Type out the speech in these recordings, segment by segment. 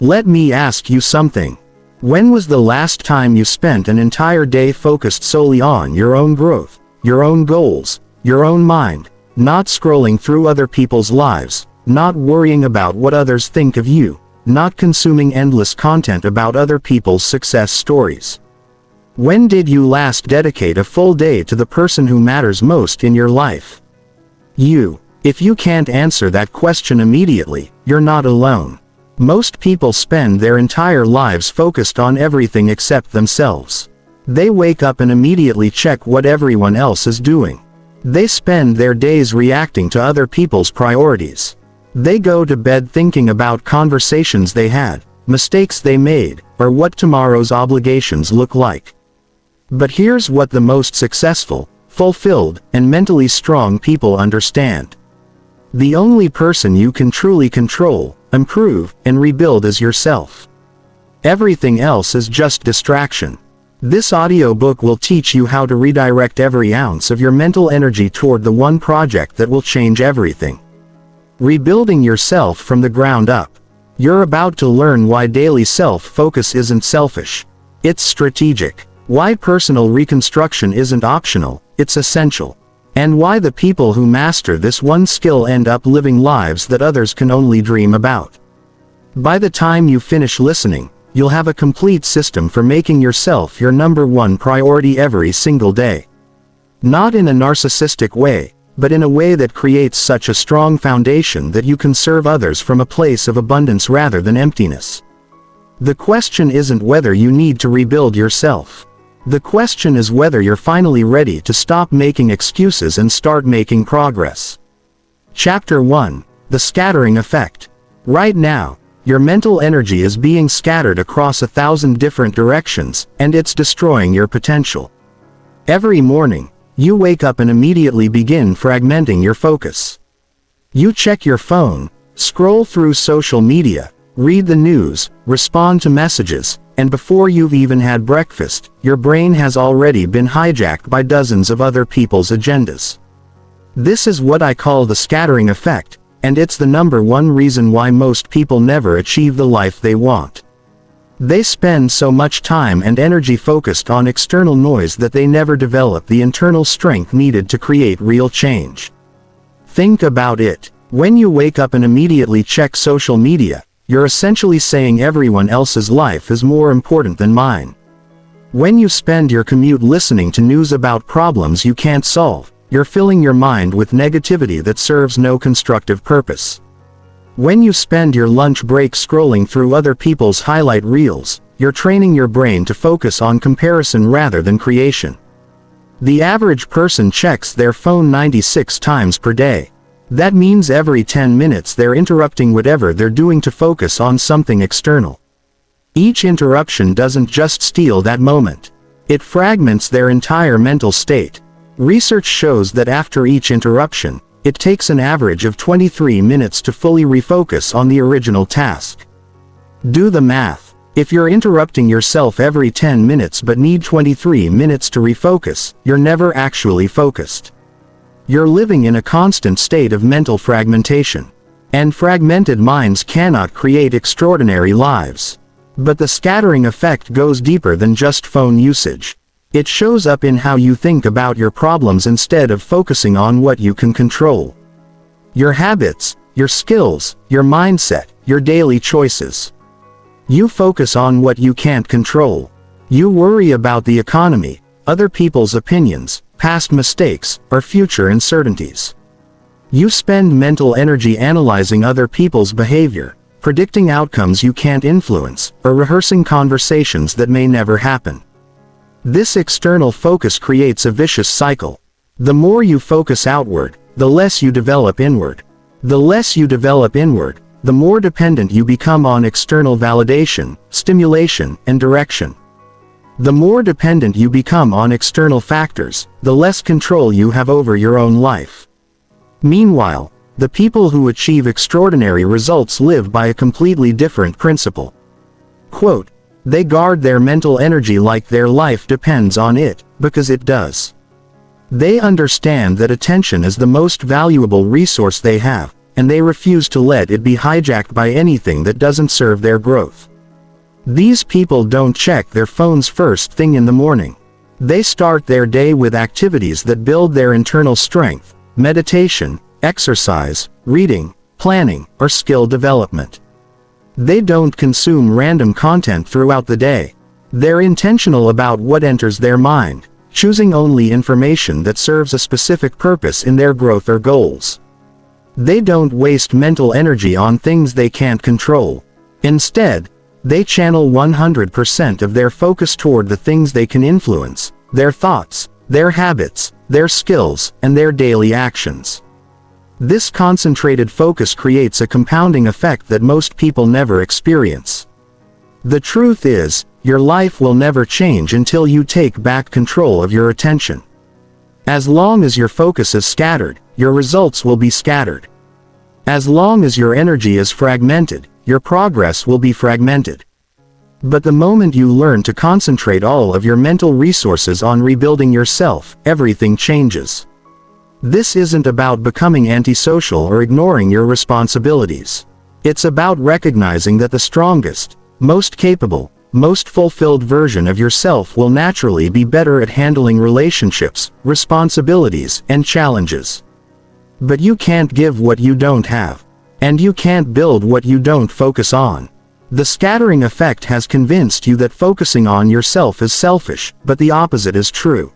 Let me ask you something. When was the last time you spent an entire day focused solely on your own growth, your own goals, your own mind, not scrolling through other people's lives, not worrying about what others think of you, not consuming endless content about other people's success stories? When did you last dedicate a full day to the person who matters most in your life? If you can't answer that question immediately, you're not alone. Most people spend their entire lives focused on everything except themselves. They wake up and immediately check what everyone else is doing. They spend their days reacting to other people's priorities. They go to bed thinking about conversations they had, mistakes they made, or what tomorrow's obligations look like. But here's what the most successful, fulfilled, and mentally strong people understand. The only person you can truly control, improve, and rebuild is yourself. Everything else is just distraction. This audiobook will teach you how to redirect every ounce of your mental energy toward the one project that will change everything. Rebuilding yourself from the ground up. You're about to learn why daily self-focus isn't selfish. It's strategic. Why personal reconstruction isn't optional, it's essential. And why the people who master this one skill end up living lives that others can only dream about. By the time you finish listening, you'll have a complete system for making yourself your number one priority every single day. Not in a narcissistic way, but in a way that creates such a strong foundation that you can serve others from a place of abundance rather than emptiness. The question isn't whether you need to rebuild yourself. The question is whether you're finally ready to stop making excuses and start making progress. Chapter 1. The Scattering Effect. Right now, your mental energy is being scattered across 1,000 different directions, and it's destroying your potential. Every morning, you wake up and immediately begin fragmenting your focus. You check your phone, scroll through social media, read the news, respond to messages, and before you've even had breakfast, your brain has already been hijacked by dozens of other people's agendas. This is what I call the scattering effect, and it's the number one reason why most people never achieve the life they want. They spend so much time and energy focused on external noise that they never develop the internal strength needed to create real change. Think about it. When you wake up and immediately check social media, you're essentially saying everyone else's life is more important than mine. When you spend your commute listening to news about problems you can't solve, you're filling your mind with negativity that serves no constructive purpose. When you spend your lunch break scrolling through other people's highlight reels, you're training your brain to focus on comparison rather than creation. The average person checks their phone 96 times per day. That means every 10 minutes they're interrupting whatever they're doing to focus on something external. Each interruption doesn't just steal that moment. It fragments their entire mental state. Research shows that after each interruption, it takes an average of 23 minutes to fully refocus on the original task. Do the math. If you're interrupting yourself every 10 minutes but need 23 minutes to refocus, you're never actually focused. You're living in a constant state of mental fragmentation. And fragmented minds cannot create extraordinary lives. But the scattering effect goes deeper than just phone usage. It shows up in how you think about your problems instead of focusing on what you can control. Your habits, your skills, your mindset, your daily choices. You focus on what you can't control. You worry about the economy, other people's opinions, past mistakes, or future uncertainties. You spend mental energy analyzing other people's behavior, predicting outcomes you can't influence, or rehearsing conversations that may never happen. This external focus creates a vicious cycle. The more you focus outward, the less you develop inward. The less you develop inward, the more dependent you become on external validation, stimulation, and direction. The more dependent you become on external factors, the less control you have over your own life. Meanwhile, the people who achieve extraordinary results live by a completely different principle. Quote, "They guard their mental energy like their life depends on it, because it does. They understand that attention is the most valuable resource they have, and they refuse to let it be hijacked by anything that doesn't serve their growth. These people don't check their phones first thing in the morning. They start their day with activities that build their internal strength: meditation, exercise, reading, planning, or skill development. They don't consume random content throughout the day. They're intentional about what enters their mind, choosing only information that serves a specific purpose in their growth or goals. They don't waste mental energy on things they can't control. Instead, they channel 100% of their focus toward the things they can influence: their thoughts, their habits, their skills, and their daily actions. This concentrated focus creates a compounding effect that most people never experience. The truth is, your life will never change until you take back control of your attention. As long as your focus is scattered, your results will be scattered. As long as your energy is fragmented, your progress will be fragmented. But the moment you learn to concentrate all of your mental resources on rebuilding yourself, everything changes. This isn't about becoming antisocial or ignoring your responsibilities. It's about recognizing that the strongest, most capable, most fulfilled version of yourself will naturally be better at handling relationships, responsibilities, and challenges. But you can't give what you don't have. And you can't build what you don't focus on. The scattering effect has convinced you that focusing on yourself is selfish, but the opposite is true.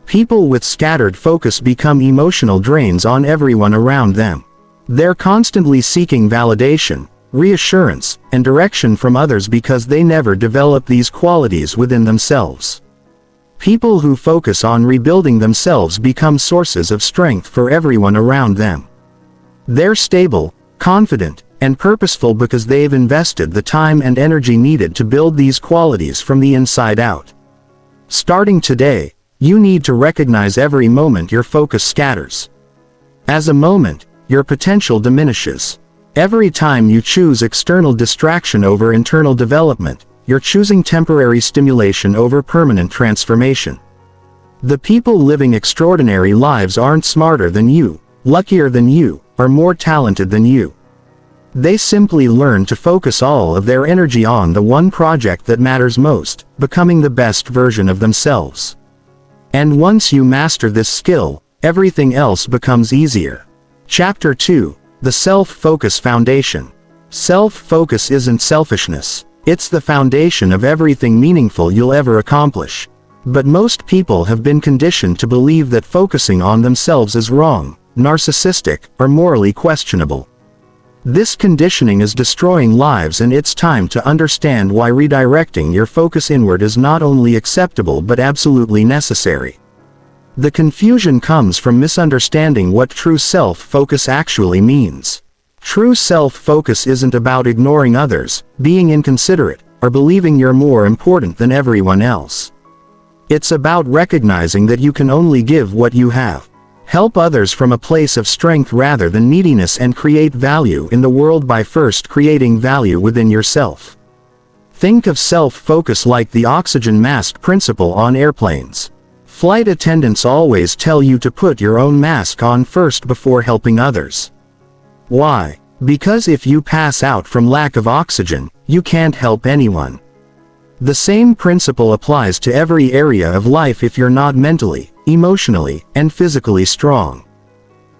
People with scattered focus become emotional drains on everyone around them. They're constantly seeking validation, reassurance, and direction from others because they never develop these qualities within themselves. People who focus on rebuilding themselves become sources of strength for everyone around them. They're stable, confident, and purposeful because they've invested the time and energy needed to build these qualities from the inside out. Starting today, you need to recognize every moment your focus scatters. As a moment, your potential diminishes. Every time you choose external distraction over internal development, you're choosing temporary stimulation over permanent transformation. The people living extraordinary lives aren't smarter than you, luckier than you, or more talented than you. They simply learn to focus all of their energy on the one project that matters most: becoming the best version of themselves. And once you master this skill, everything else becomes easier. Chapter 2: The Self-Focus Foundation. Self-focus isn't selfishness. It's the foundation of everything meaningful you'll ever accomplish. But most people have been conditioned to believe that focusing on themselves is wrong, narcissistic, or morally questionable. This conditioning is destroying lives, and it's time to understand why redirecting your focus inward is not only acceptable but absolutely necessary. The confusion comes from misunderstanding what true self-focus actually means. True self-focus isn't about ignoring others, being inconsiderate, or believing you're more important than everyone else. It's about recognizing that you can only give what you have. Help others from a place of strength rather than neediness, and create value in the world by first creating value within yourself. Think of self-focus like the oxygen mask principle on airplanes. Flight attendants always tell you to put your own mask on first before helping others. Why? Because if you pass out from lack of oxygen, you can't help anyone. The same principle applies to every area of life. If you're not mentally, emotionally, and physically strong,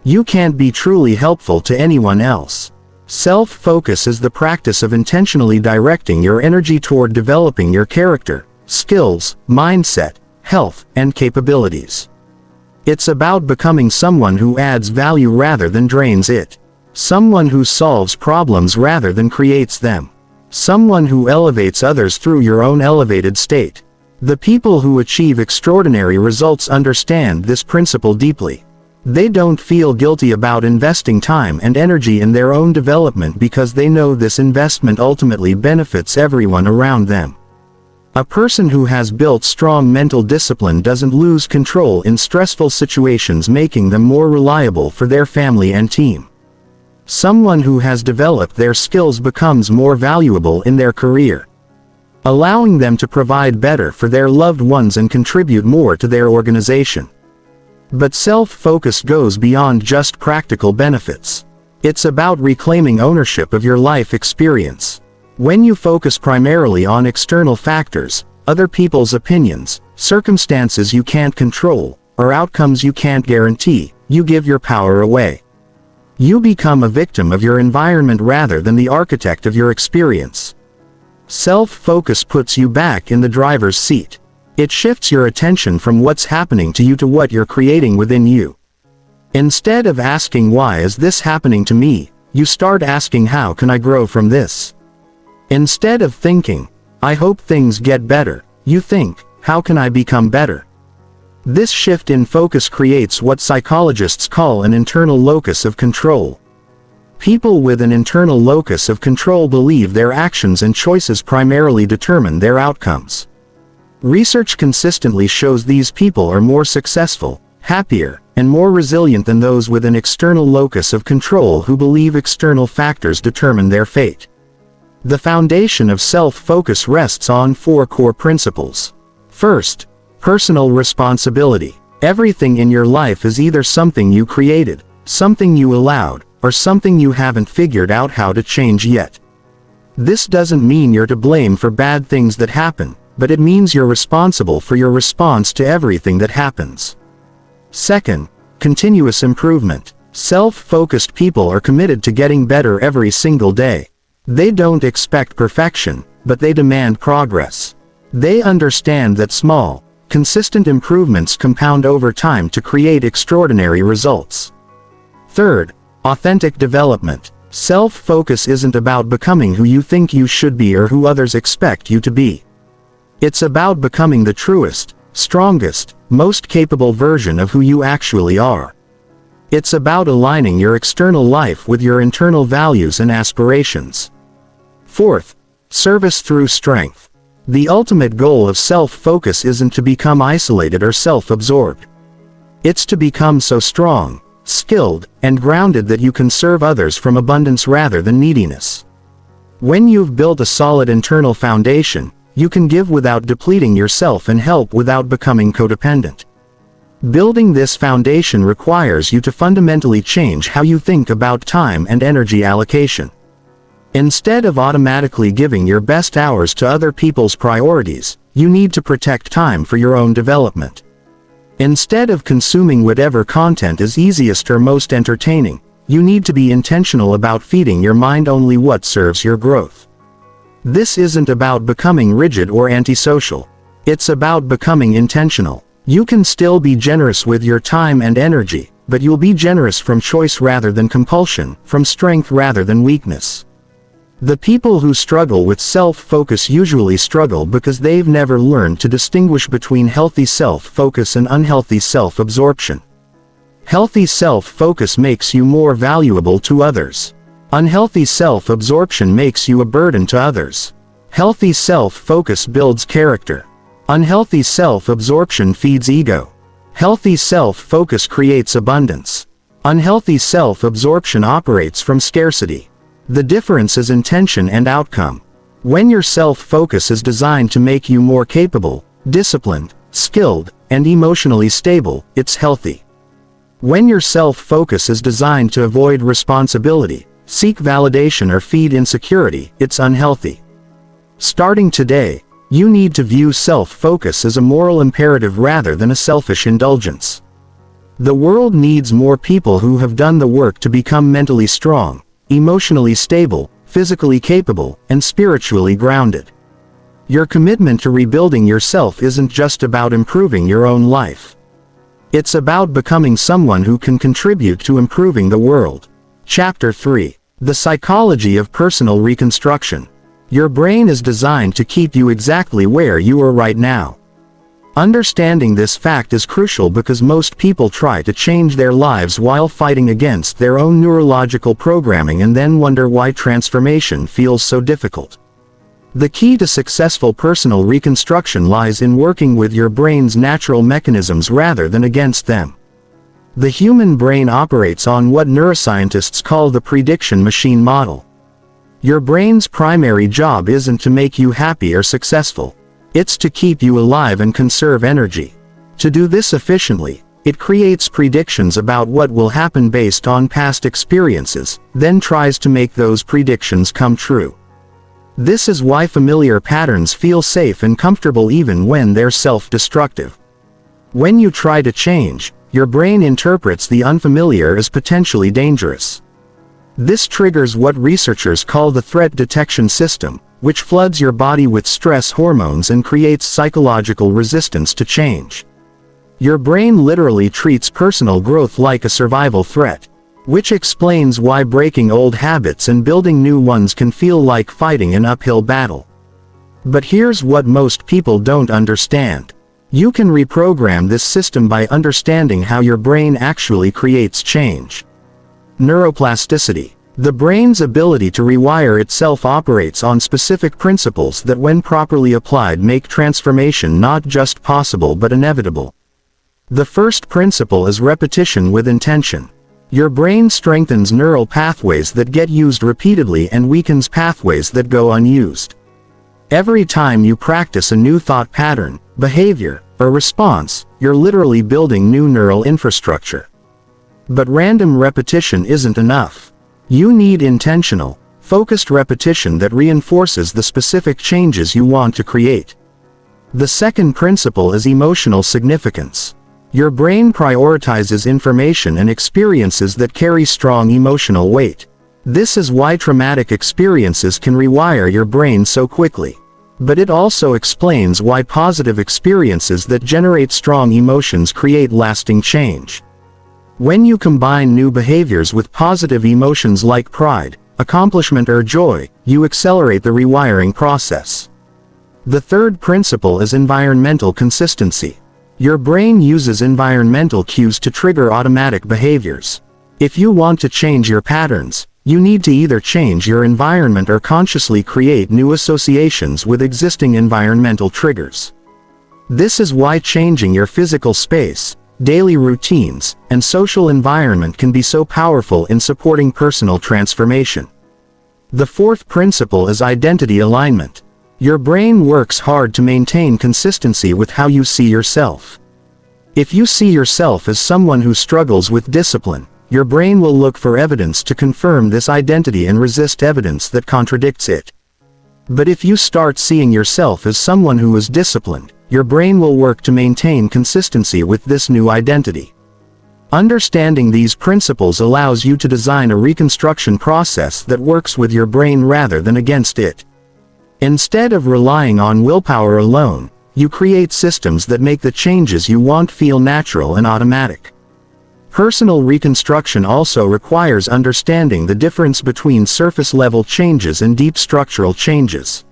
you can't be truly helpful to anyone else. Self-focus is the practice of intentionally directing your energy toward developing your character, skills, mindset, health, and capabilities. It's about becoming someone who adds value rather than drains it. Someone who solves problems rather than creates them. Someone who elevates others through your own elevated state. The people who achieve extraordinary results understand this principle deeply. They don't feel guilty about investing time and energy in their own development because they know this investment ultimately benefits everyone around them. A person who has built strong mental discipline doesn't lose control in stressful situations, making them more reliable for their family and team. Someone who has developed their skills becomes more valuable in their career, allowing them to provide better for their loved ones and contribute more to their organization. But self-focus goes beyond just practical benefits. It's about reclaiming ownership of your life experience. When you focus primarily on external factors, other people's opinions, circumstances you can't control, or outcomes you can't guarantee, you give your power away. You become a victim of your environment rather than the architect of your experience. Self-focus puts you back in the driver's seat. It shifts your attention from what's happening to you to what you're creating within you. Instead of asking why is this happening to me, you start asking how can I grow from this? Instead of thinking, I hope things get better, you think, how can I become better? This shift in focus creates what psychologists call an internal locus of control. People with an internal locus of control believe their actions and choices primarily determine their outcomes. Research consistently shows these people are more successful, happier, and more resilient than those with an external locus of control who believe external factors determine their fate. The foundation of self-focus rests on 4 core principles. First, personal responsibility. Everything in your life is either something you created, something you allowed, or something you haven't figured out how to change yet. This doesn't mean you're to blame for bad things that happen, but it means you're responsible for your response to everything that happens. Second, continuous improvement. Self-focused people are committed to getting better every single day. They don't expect perfection, but they demand progress. They understand that small, consistent improvements compound over time to create extraordinary results. Third, authentic development. Self-focus isn't about becoming who you think you should be or who others expect you to be. It's about becoming the truest, strongest, most capable version of who you actually are. It's about aligning your external life with your internal values and aspirations. Fourth, service through strength. The ultimate goal of self-focus isn't to become isolated or self-absorbed. It's to become so strong, skilled, and grounded that you can serve others from abundance rather than neediness. When you've built a solid internal foundation, you can give without depleting yourself and help without becoming codependent. Building this foundation requires you to fundamentally change how you think about time and energy allocation. Instead of automatically giving your best hours to other people's priorities, you need to protect time for your own development. Instead of consuming whatever content is easiest or most entertaining, you need to be intentional about feeding your mind only what serves your growth. This isn't about becoming rigid or antisocial. It's about becoming intentional. You can still be generous with your time and energy, but you'll be generous from choice rather than compulsion, from strength rather than weakness. The people who struggle with self-focus usually struggle because they've never learned to distinguish between healthy self-focus and unhealthy self-absorption. Healthy self-focus makes you more valuable to others. Unhealthy self-absorption makes you a burden to others. Healthy self-focus builds character. Unhealthy self-absorption feeds ego. Healthy self-focus creates abundance. Unhealthy self-absorption operates from scarcity. The difference is intention and outcome. When your self-focus is designed to make you more capable, disciplined, skilled, and emotionally stable, it's healthy. When your self-focus is designed to avoid responsibility, seek validation or feed insecurity, it's unhealthy. Starting today, you need to view self-focus as a moral imperative rather than a selfish indulgence. The world needs more people who have done the work to become mentally strong, emotionally stable, physically capable, and spiritually grounded. Your commitment to rebuilding yourself isn't just about improving your own life. It's about becoming someone who can contribute to improving the world. Chapter 3. The Psychology of Personal Reconstruction. Your brain is designed to keep you exactly where you are right now. Understanding this fact is crucial because most people try to change their lives while fighting against their own neurological programming and then wonder why transformation feels so difficult. The key to successful personal reconstruction lies in working with your brain's natural mechanisms rather than against them. The human brain operates on what neuroscientists call the prediction machine model. Your brain's primary job isn't to make you happy or successful. It's to keep you alive and conserve energy. To do this efficiently, It creates predictions about what will happen based on past experiences, then tries to make those predictions come true. This is why familiar patterns feel safe and comfortable even when they're self-destructive. When you try to change, your brain interprets the unfamiliar as potentially dangerous. This triggers what researchers call the threat detection system, which floods your body with stress hormones and creates psychological resistance to change. Your brain literally treats personal growth like a survival threat, which explains why breaking old habits and building new ones can feel like fighting an uphill battle. But here's what most people don't understand. You can reprogram this system by understanding how your brain actually creates change. Neuroplasticity. The brain's ability to rewire itself operates on specific principles that, when properly applied, make transformation not just possible but inevitable. The first principle is repetition with intention. Your brain strengthens neural pathways that get used repeatedly and weakens pathways that go unused. Every time you practice a new thought pattern, behavior, or response, you're literally building new neural infrastructure. But random repetition isn't enough. You need intentional, focused repetition that reinforces the specific changes you want to create. The second principle is emotional significance. Your brain prioritizes information and experiences that carry strong emotional weight. This is why traumatic experiences can rewire your brain so quickly. But it also explains why positive experiences that generate strong emotions create lasting change. When you combine new behaviors with positive emotions like pride, accomplishment, or joy, you accelerate the rewiring process. The third principle is environmental consistency. Your brain uses environmental cues to trigger automatic behaviors. If you want to change your patterns, you need to either change your environment or consciously create new associations with existing environmental triggers. This is why changing your physical space, daily routines, and social environment can be so powerful in supporting personal transformation. The fourth principle is identity alignment. Your brain works hard to maintain consistency with how you see yourself. If you see yourself as someone who struggles with discipline, your brain will look for evidence to confirm this identity and resist evidence that contradicts it. But if you start seeing yourself as someone who is disciplined, your brain will work to maintain consistency with this new identity. Understanding these principles allows you to design a reconstruction process that works with your brain rather than against it. Instead of relying on willpower alone, you create systems that make the changes you want feel natural and automatic. Personal reconstruction also requires understanding the difference between surface-level changes and deep structural changes.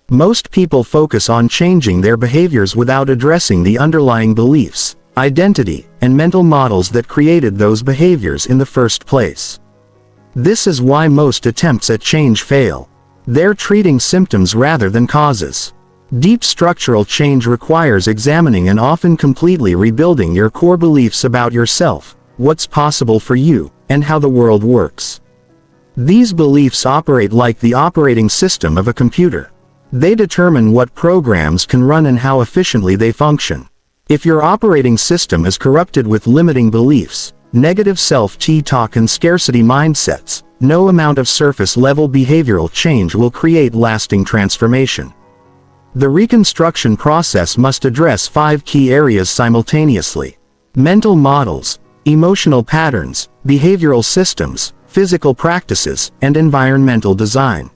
Most people focus on changing their behaviors without addressing the underlying beliefs, identity, and mental models that created those behaviors in the first place. This is why most attempts at change fail. They're treating symptoms rather than causes. Deep structural change requires examining and often completely rebuilding your core beliefs about yourself, what's possible for you, and how the world works. These beliefs operate like the operating system of a computer. They determine what programs can run and how efficiently they function. If your operating system is corrupted with limiting beliefs, negative self-talk, and scarcity mindsets, no amount of surface-level behavioral change will create lasting transformation. The reconstruction process must address 5 key areas simultaneously: mental models, emotional patterns, behavioral systems, physical practices, and environmental design.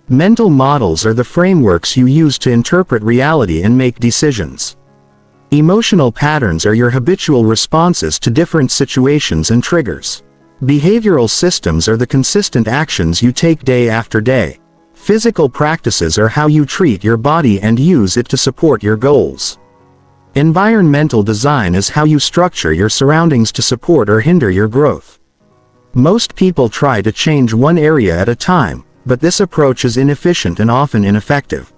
Mental models are the frameworks you use to interpret reality and make decisions. Emotional patterns are your habitual responses to different situations and triggers. Behavioral systems are the consistent actions you take day after day. Physical practices are how you treat your body and use it to support your goals. Environmental design is how you structure your surroundings to support or hinder your growth. Most people try to change one area at a time, but this approach is inefficient and often ineffective.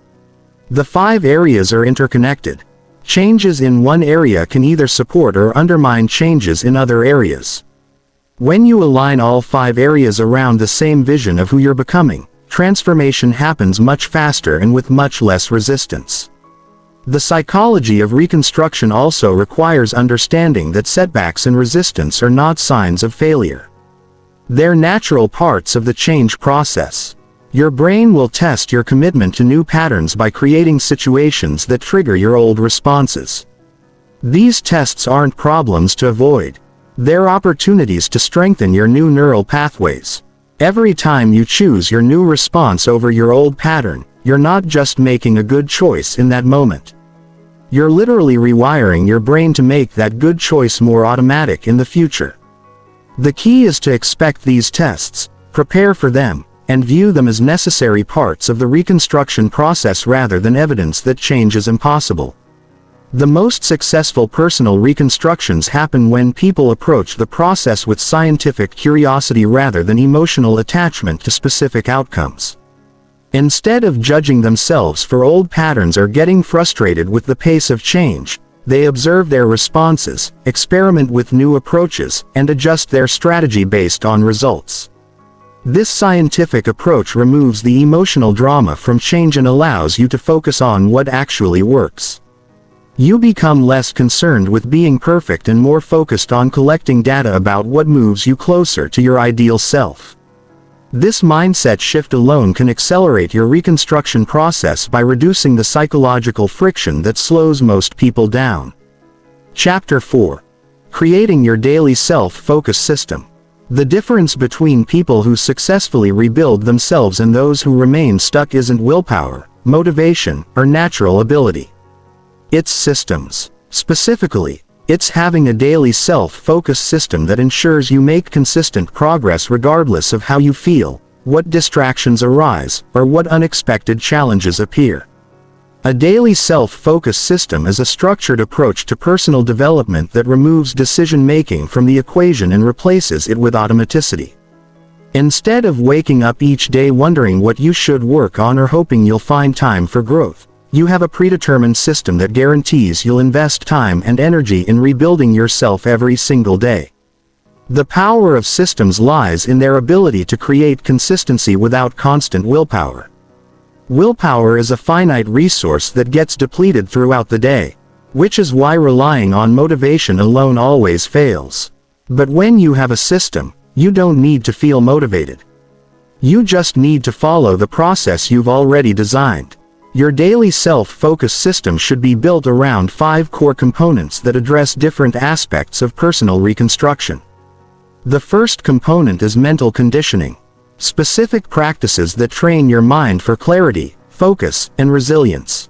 The 5 areas are interconnected. Changes in one area can either support or undermine changes in other areas. When you align all 5 areas around the same vision of who you're becoming, transformation happens much faster and with much less resistance. The psychology of reconstruction also requires understanding that setbacks and resistance are not signs of failure. They're natural parts of the change process. Your brain will test your commitment to new patterns by creating situations that trigger your old responses. These tests aren't problems to avoid. They're opportunities to strengthen your new neural pathways. Every time you choose your new response over your old pattern, you're not just making a good choice in that moment. You're literally rewiring your brain to make that good choice more automatic in the future. The key is to expect these tests, prepare for them, and view them as necessary parts of the reconstruction process rather than evidence that change is impossible. The most successful personal reconstructions happen when people approach the process with scientific curiosity rather than emotional attachment to specific outcomes. Instead of judging themselves for old patterns or getting frustrated with the pace of change, they observe their responses, experiment with new approaches, and adjust their strategy based on results. This scientific approach removes the emotional drama from change and allows you to focus on what actually works. You become less concerned with being perfect and more focused on collecting data about what moves you closer to your ideal self. This mindset shift alone can accelerate your reconstruction process by reducing the psychological friction that slows most people down. Chapter 4. Creating your daily self-focus system. The difference between people who successfully rebuild themselves and those who remain stuck isn't willpower, motivation, or natural ability. It's systems. Specifically, it's having a daily self-focus system that ensures you make consistent progress regardless of how you feel, what distractions arise, or what unexpected challenges appear. A daily self-focus system is a structured approach to personal development that removes decision-making from the equation and replaces it with automaticity. Instead of waking up each day wondering what you should work on or hoping you'll find time for growth, you have a predetermined system that guarantees you'll invest time and energy in rebuilding yourself every single day. The power of systems lies in their ability to create consistency without constant willpower. Willpower is a finite resource that gets depleted throughout the day, which is why relying on motivation alone always fails. But when you have a system, you don't need to feel motivated. You just need to follow the process you've already designed. Your daily self-focus system should be built around 5 core components that address different aspects of personal reconstruction. The first component is mental conditioning. Specific practices that train your mind for clarity, focus, and resilience.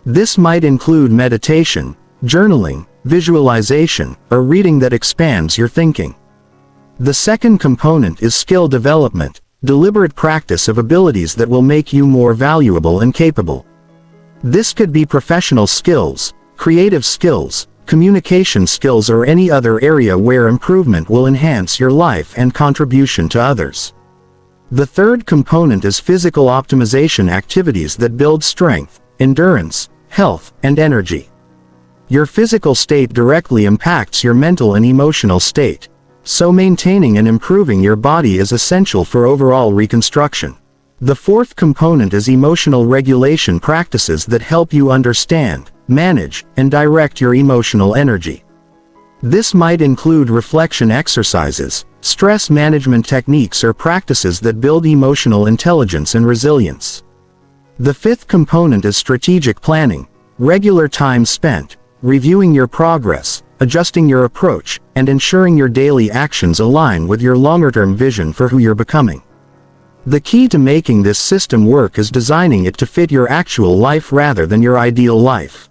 This might include meditation, journaling, visualization, or reading that expands your thinking. The second component is skill development. Deliberate practice of abilities that will make you more valuable and capable. This could be professional skills, creative skills, communication skills, or any other area where improvement will enhance your life and contribution to others. The third component is physical optimization, activities that build strength, endurance, health, and energy. Your physical state directly impacts your mental and emotional state. So maintaining and improving your body is essential for overall reconstruction. The fourth component is emotional regulation, practices that help you understand, manage, and direct your emotional energy. This might include reflection exercises, stress management techniques, or practices that build emotional intelligence and resilience. The fifth component is strategic planning, regular time spent, reviewing your progress, adjusting your approach, and ensuring your daily actions align with your longer-term vision for who you're becoming. The key to making this system work is designing it to fit your actual life rather than your ideal life.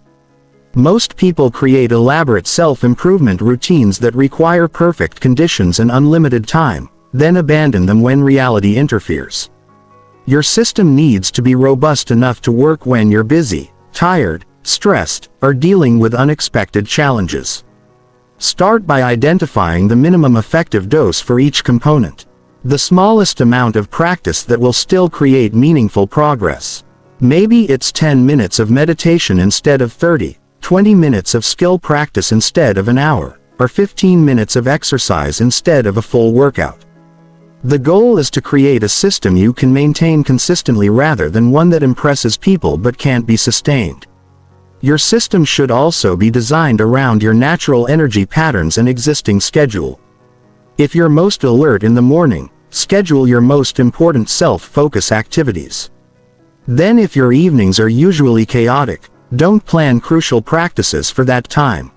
Most people create elaborate self-improvement routines that require perfect conditions and unlimited time, then abandon them when reality interferes. Your system needs to be robust enough to work when you're busy, tired, stressed, or dealing with unexpected challenges. Start by identifying the minimum effective dose for each component. The smallest amount of practice that will still create meaningful progress. Maybe it's 10 minutes of meditation instead of 30, 20 minutes of skill practice instead of an hour, or 15 minutes of exercise instead of a full workout. The goal is to create a system you can maintain consistently rather than one that impresses people but can't be sustained. Your system should also be designed around your natural energy patterns and existing schedule. If you're most alert in the morning, schedule your most important self-focus activities. Then if your evenings are usually chaotic, don't plan crucial practices for that time.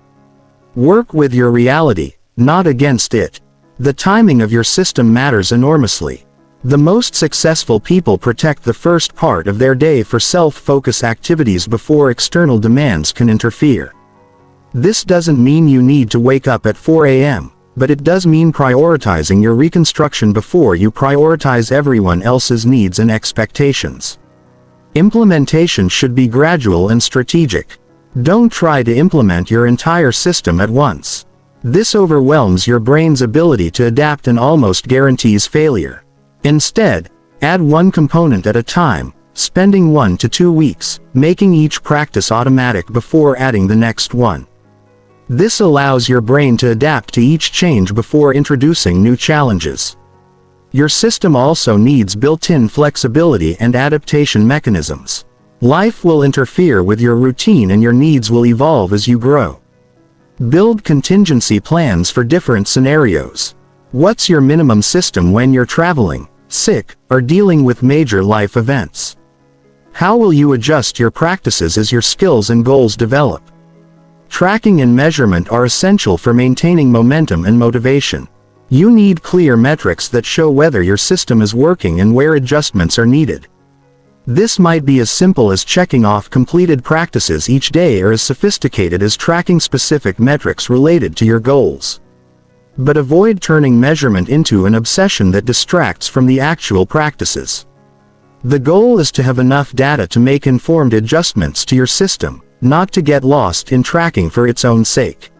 Work with your reality, not against it. The timing of your system matters enormously. The most successful people protect the first part of their day for self-focus activities before external demands can interfere. This doesn't mean you need to wake up at 4 a.m., but it does mean prioritizing your reconstruction before you prioritize everyone else's needs and expectations. Implementation should be gradual and strategic. Don't try to implement your entire system at once. This overwhelms your brain's ability to adapt and almost guarantees failure. Instead, add one component at a time, spending 1 to 2 weeks, making each practice automatic before adding the next one. This allows your brain to adapt to each change before introducing new challenges. Your system also needs built-in flexibility and adaptation mechanisms. Life will interfere with your routine and your needs will evolve as you grow. Build contingency plans for different scenarios. What's your minimum system when you're traveling, sick, or dealing with major life events? How will you adjust your practices as your skills and goals develop? Tracking and measurement are essential for maintaining momentum and motivation. You need clear metrics that show whether your system is working and where adjustments are needed. This might be as simple as checking off completed practices each day or as sophisticated as tracking specific metrics related to your goals. But avoid turning measurement into an obsession that distracts from the actual practices. The goal is to have enough data to make informed adjustments to your system, not to get lost in tracking for its own sake.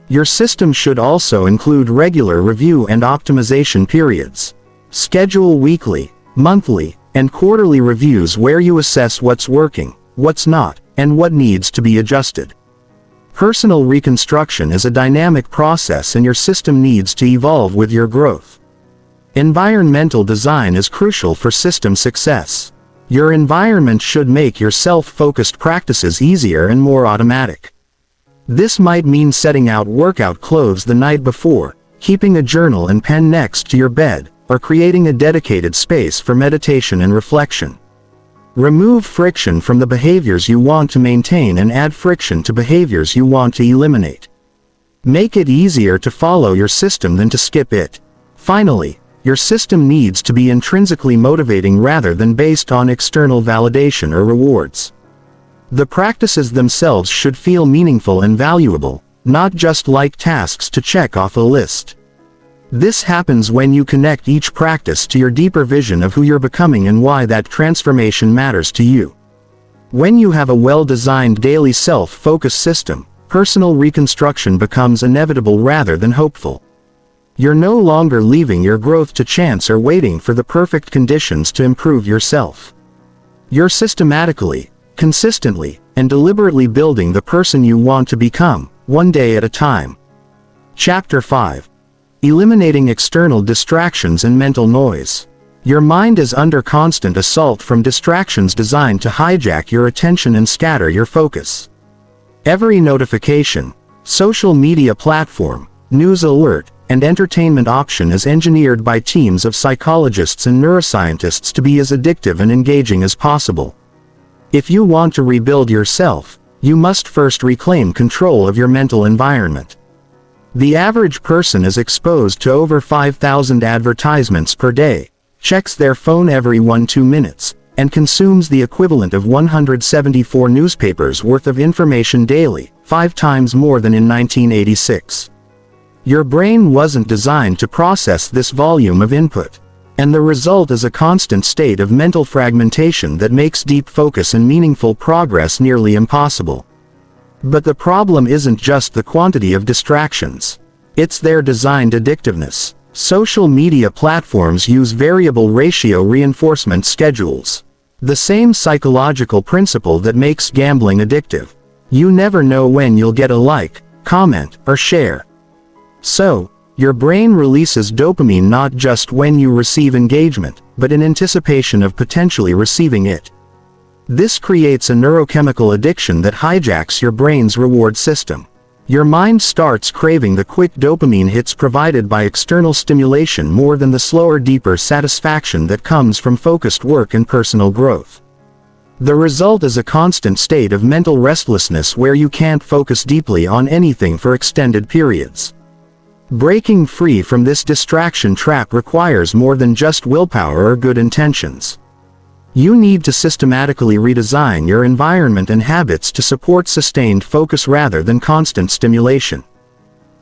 Your system should also include regular review and optimization periods. Schedule weekly, monthly, and quarterly reviews where you assess what's working, what's not, and what needs to be adjusted. Personal reconstruction is a dynamic process and your system needs to evolve with your growth. Environmental design is crucial for system success. Your environment should make your self-focused practices easier and more automatic. This might mean setting out workout clothes the night before, keeping a journal and pen next to your bed, or creating a dedicated space for meditation and reflection. Remove friction from the behaviors you want to maintain and add friction to behaviors you want to eliminate. Make it easier to follow your system than to skip it. Finally, your system needs to be intrinsically motivating rather than based on external validation or rewards. The practices themselves should feel meaningful and valuable, not just like tasks to check off a list. This happens when you connect each practice to your deeper vision of who you're becoming and why that transformation matters to you. When you have a well-designed daily self-focused system, personal reconstruction becomes inevitable rather than hopeful. You're no longer leaving your growth to chance or waiting for the perfect conditions to improve yourself. You're systematically, consistently, and deliberately building the person you want to become, one day at a time. Chapter 5. Eliminating external distractions and mental noise. Your mind is under constant assault from distractions designed to hijack your attention and scatter your focus. Every notification, social media platform, news alert, and entertainment option is engineered by teams of psychologists and neuroscientists to be as addictive and engaging as possible. If you want to rebuild yourself, you must first reclaim control of your mental environment. The average person is exposed to over 5,000 advertisements per day, checks their phone every 1-2 minutes, and consumes the equivalent of 174 newspapers worth of information daily, 5 times more than in 1986. Your brain wasn't designed to process this volume of input, and the result is a constant state of mental fragmentation that makes deep focus and meaningful progress nearly impossible. But the problem isn't just the quantity of distractions. It's their designed addictiveness. Social media platforms use variable ratio reinforcement schedules. The same psychological principle that makes gambling addictive. You never know when you'll get a like, comment, or share. So, your brain releases dopamine not just when you receive engagement, but in anticipation of potentially receiving it. This creates a neurochemical addiction that hijacks your brain's reward system. Your mind starts craving the quick dopamine hits provided by external stimulation more than the slower, deeper satisfaction that comes from focused work and personal growth. The result is a constant state of mental restlessness where you can't focus deeply on anything for extended periods. Breaking free from this distraction trap requires more than just willpower or good intentions. You need to systematically redesign your environment and habits to support sustained focus rather than constant stimulation.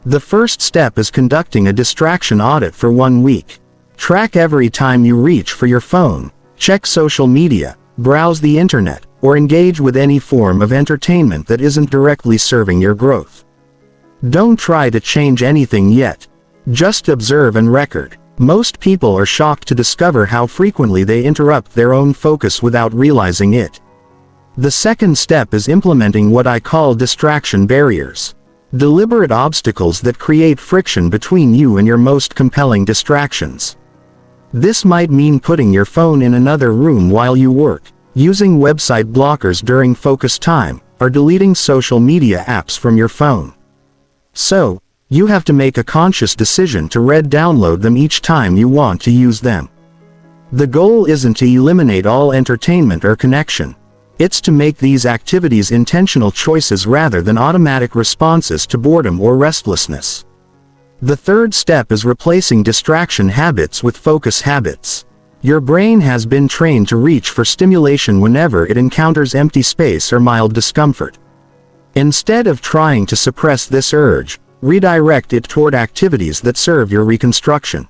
The first step is conducting a distraction audit for 1 week. Track every time you reach for your phone, check social media, browse the internet, or engage with any form of entertainment that isn't directly serving your growth. Don't try to change anything yet. Just observe and record. Most people are shocked to discover how frequently they interrupt their own focus without realizing it. The second step is implementing what I call distraction barriers. Deliberate obstacles that create friction between you and your most compelling distractions. This might mean putting your phone in another room while you work, using website blockers during focus time, or deleting social media apps from your phone. So, you have to make a conscious decision to download them each time you want to use them. The goal isn't to eliminate all entertainment or connection. It's to make these activities intentional choices rather than automatic responses to boredom or restlessness. The third step is replacing distraction habits with focus habits. Your brain has been trained to reach for stimulation whenever it encounters empty space or mild discomfort. Instead of trying to suppress this urge, redirect it toward activities that serve your reconstruction.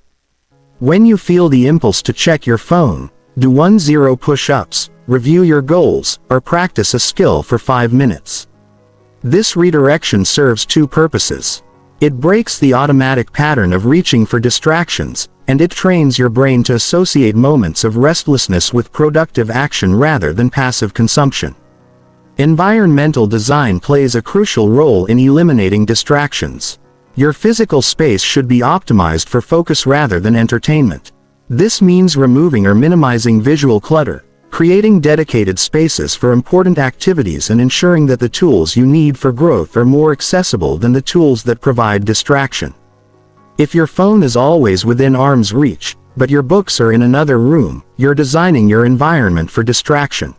When you feel the impulse to check your phone, do 10 push-ups, review your goals, or practice a skill for 5 minutes. This redirection serves 2 purposes. It breaks the automatic pattern of reaching for distractions, and it trains your brain to associate moments of restlessness with productive action rather than passive consumption. Environmental design plays a crucial role in eliminating distractions. Your physical space should be optimized for focus rather than entertainment. This means removing or minimizing visual clutter, creating dedicated spaces for important activities, and ensuring that the tools you need for growth are more accessible than the tools that provide distraction. If your phone is always within arm's reach, but your books are in another room, you're designing your environment for distraction.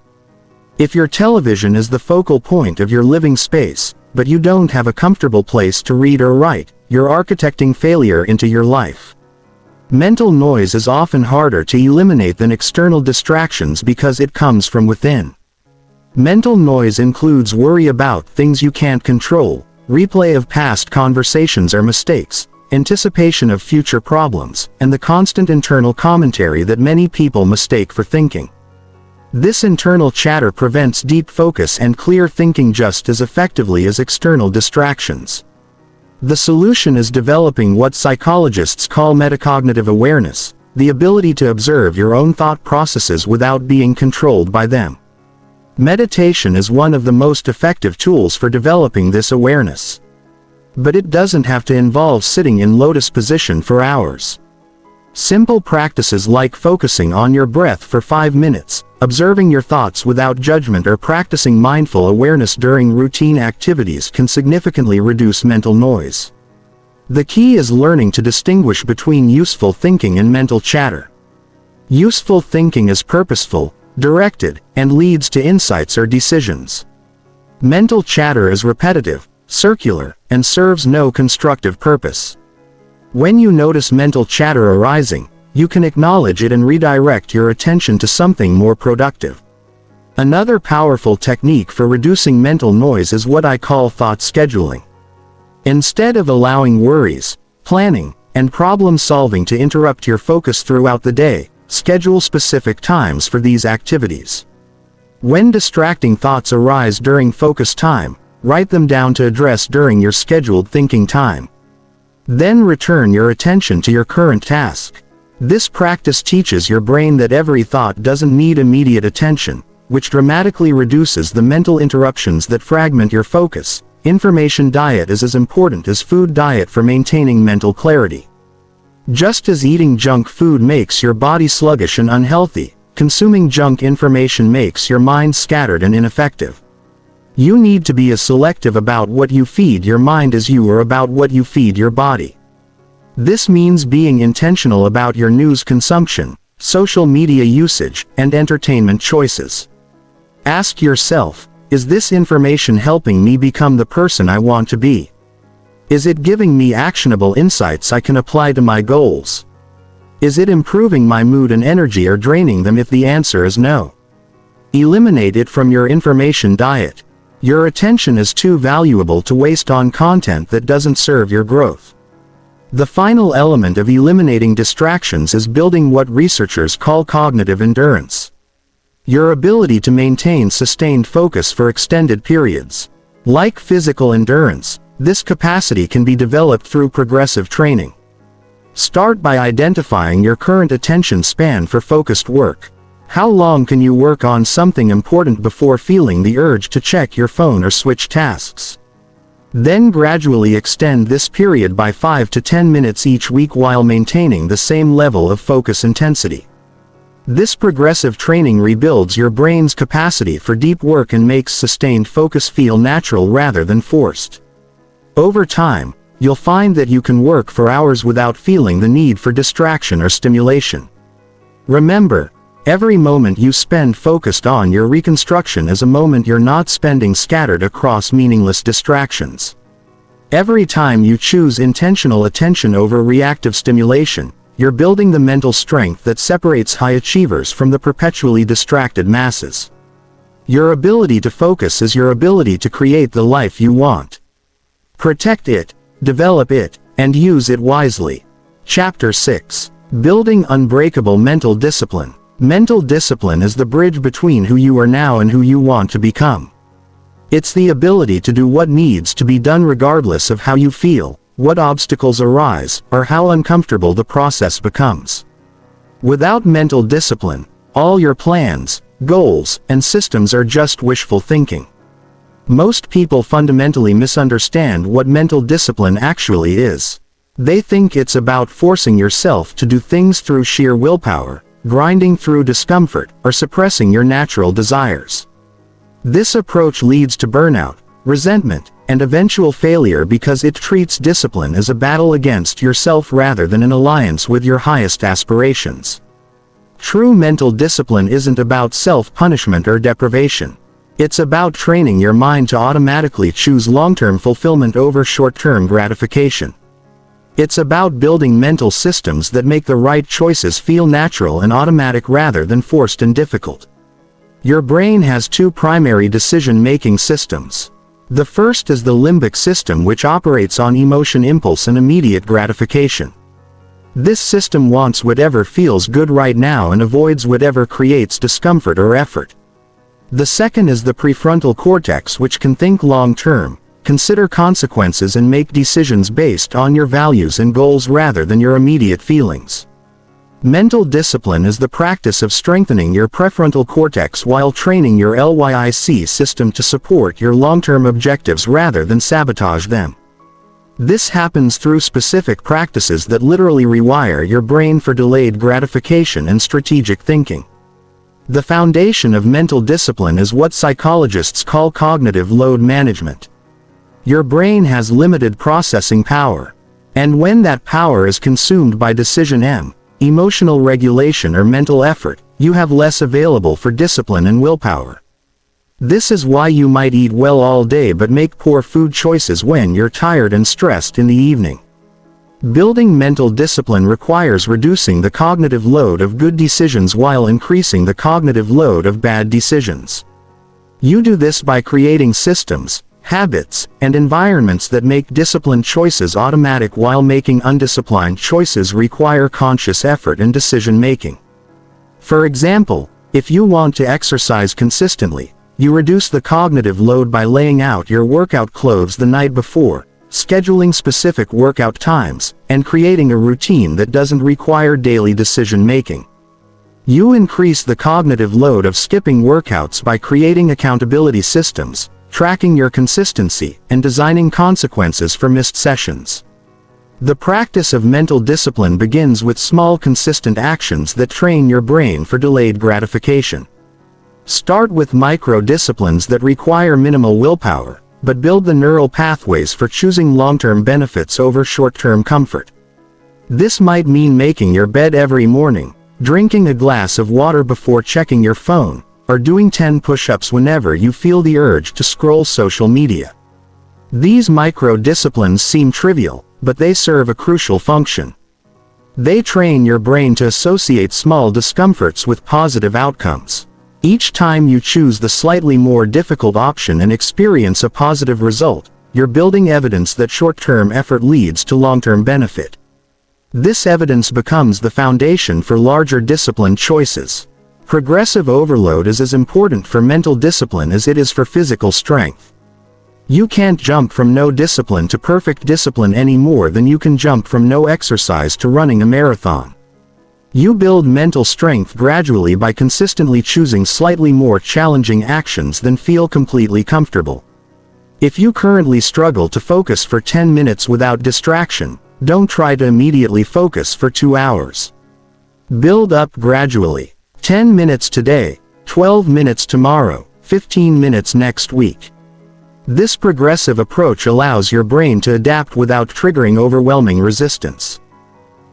If your television is the focal point of your living space, but you don't have a comfortable place to read or write, you're architecting failure into your life. Mental noise is often harder to eliminate than external distractions because it comes from within. Mental noise includes worry about things you can't control, replay of past conversations or mistakes, anticipation of future problems, and the constant internal commentary that many people mistake for thinking. This internal chatter prevents deep focus and clear thinking just as effectively as external distractions. The solution is developing what psychologists call metacognitive awareness, the ability to observe your own thought processes without being controlled by them. Meditation is one of the most effective tools for developing this awareness. But it doesn't have to involve sitting in lotus position for hours. Simple practices like focusing on your breath for 5 minutes, observing your thoughts without judgment, or practicing mindful awareness during routine activities can significantly reduce mental noise. The key is learning to distinguish between useful thinking and mental chatter. Useful thinking is purposeful, directed, and leads to insights or decisions. Mental chatter is repetitive, circular, and serves no constructive purpose. When you notice mental chatter arising, you can acknowledge it and redirect your attention to something more productive. Another powerful technique for reducing mental noise is what I call thought scheduling. Instead of allowing worries, planning, and problem solving to interrupt your focus throughout the day, schedule specific times for these activities. When distracting thoughts arise during focus time, write them down to address during your scheduled thinking time. Then return your attention to your current task. This practice teaches your brain that every thought doesn't need immediate attention, which dramatically reduces the mental interruptions that fragment your focus. Information diet is as important as food diet for maintaining mental clarity. Just as eating junk food makes your body sluggish and unhealthy, Consuming junk information makes your mind scattered and ineffective. You need to be as selective about what you feed your mind as you are about what you feed your body. This means being intentional about your news consumption, social media usage, and entertainment choices. Ask yourself, is this information helping me become the person I want to be? Is it giving me actionable insights I can apply to my goals? Is it improving my mood and energy or draining them if the answer is no? Eliminate it from your information diet. Your attention is too valuable to waste on content that doesn't serve your growth. The final element of eliminating distractions is building what researchers call cognitive endurance. Your ability to maintain sustained focus for extended periods. Like physical endurance, this capacity can be developed through progressive training. Start by identifying your current attention span for focused work. How long can you work on something important before feeling the urge to check your phone or switch tasks? Then gradually extend this period by 5 to 10 minutes each week while maintaining the same level of focus intensity. This progressive training rebuilds your brain's capacity for deep work and makes sustained focus feel natural rather than forced. Over time, you'll find that you can work for hours without feeling the need for distraction or stimulation. Remember, every moment you spend focused on your reconstruction is a moment you're not spending scattered across meaningless distractions. Every time you choose intentional attention over reactive stimulation, you're building the mental strength that separates high achievers from the perpetually distracted masses. Your ability to focus is your ability to create the life you want. Protect it, develop it, and use it wisely. Chapter 6. Building Unbreakable Mental Discipline. Mental discipline is the bridge between who you are now and who you want to become. It's the ability to do what needs to be done regardless of how you feel, what obstacles arise, or how uncomfortable the process becomes. Without mental discipline, all your plans, goals, and systems are just wishful thinking. Most people fundamentally misunderstand what mental discipline actually is. They think it's about forcing yourself to do things through sheer willpower, grinding through discomfort, or suppressing your natural desires. This approach leads to burnout, resentment, and eventual failure because it treats discipline as a battle against yourself rather than an alliance with your highest aspirations. True mental discipline isn't about self-punishment or deprivation. It's about training your mind to automatically choose long-term fulfillment over short-term gratification. It's about building mental systems that make the right choices feel natural and automatic rather than forced and difficult. Your brain has two primary decision-making systems. The first is the limbic system, which operates on emotion, impulse, and immediate gratification. This system wants whatever feels good right now and avoids whatever creates discomfort or effort. The second is the prefrontal cortex, which can think long-term, consider consequences, and make decisions based on your values and goals rather than your immediate feelings. Mental discipline is the practice of strengthening your prefrontal cortex while training your LYIC system to support your long-term objectives rather than sabotage them. This happens through specific practices that literally rewire your brain for delayed gratification and strategic thinking. The foundation of mental discipline is what psychologists call cognitive load management. Your brain has limited processing power, and when that power is consumed by emotional regulation or mental effort, you have less available for discipline and willpower. This is why you might eat well all day but make poor food choices when you're tired and stressed in the evening. Building mental discipline requires reducing the cognitive load of good decisions while increasing the cognitive load of bad decisions. You do this by creating systems, habits, and environments that make disciplined choices automatic while making undisciplined choices require conscious effort and decision-making. For example, if you want to exercise consistently, you reduce the cognitive load by laying out your workout clothes the night before, scheduling specific workout times, and creating a routine that doesn't require daily decision-making. You increase the cognitive load of skipping workouts by creating accountability systems, tracking your consistency, and designing consequences for missed sessions. The practice of mental discipline begins with small consistent actions that train your brain for delayed gratification. Start with micro-disciplines that require minimal willpower, but build the neural pathways for choosing long-term benefits over short-term comfort. This might mean making your bed every morning, drinking a glass of water before checking your phone, or doing 10 push-ups whenever you feel the urge to scroll social media. These micro-disciplines seem trivial, but they serve a crucial function. They train your brain to associate small discomforts with positive outcomes. Each time you choose the slightly more difficult option and experience a positive result, you're building evidence that short-term effort leads to long-term benefit. This evidence becomes the foundation for larger discipline choices. Progressive overload is as important for mental discipline as it is for physical strength. You can't jump from no discipline to perfect discipline any more than you can jump from no exercise to running a marathon. You build mental strength gradually by consistently choosing slightly more challenging actions than feel completely comfortable. If you currently struggle to focus for 10 minutes without distraction, don't try to immediately focus for 2 hours. Build up gradually. 10 minutes today, 12 minutes tomorrow, 15 minutes next week. This progressive approach allows your brain to adapt without triggering overwhelming resistance.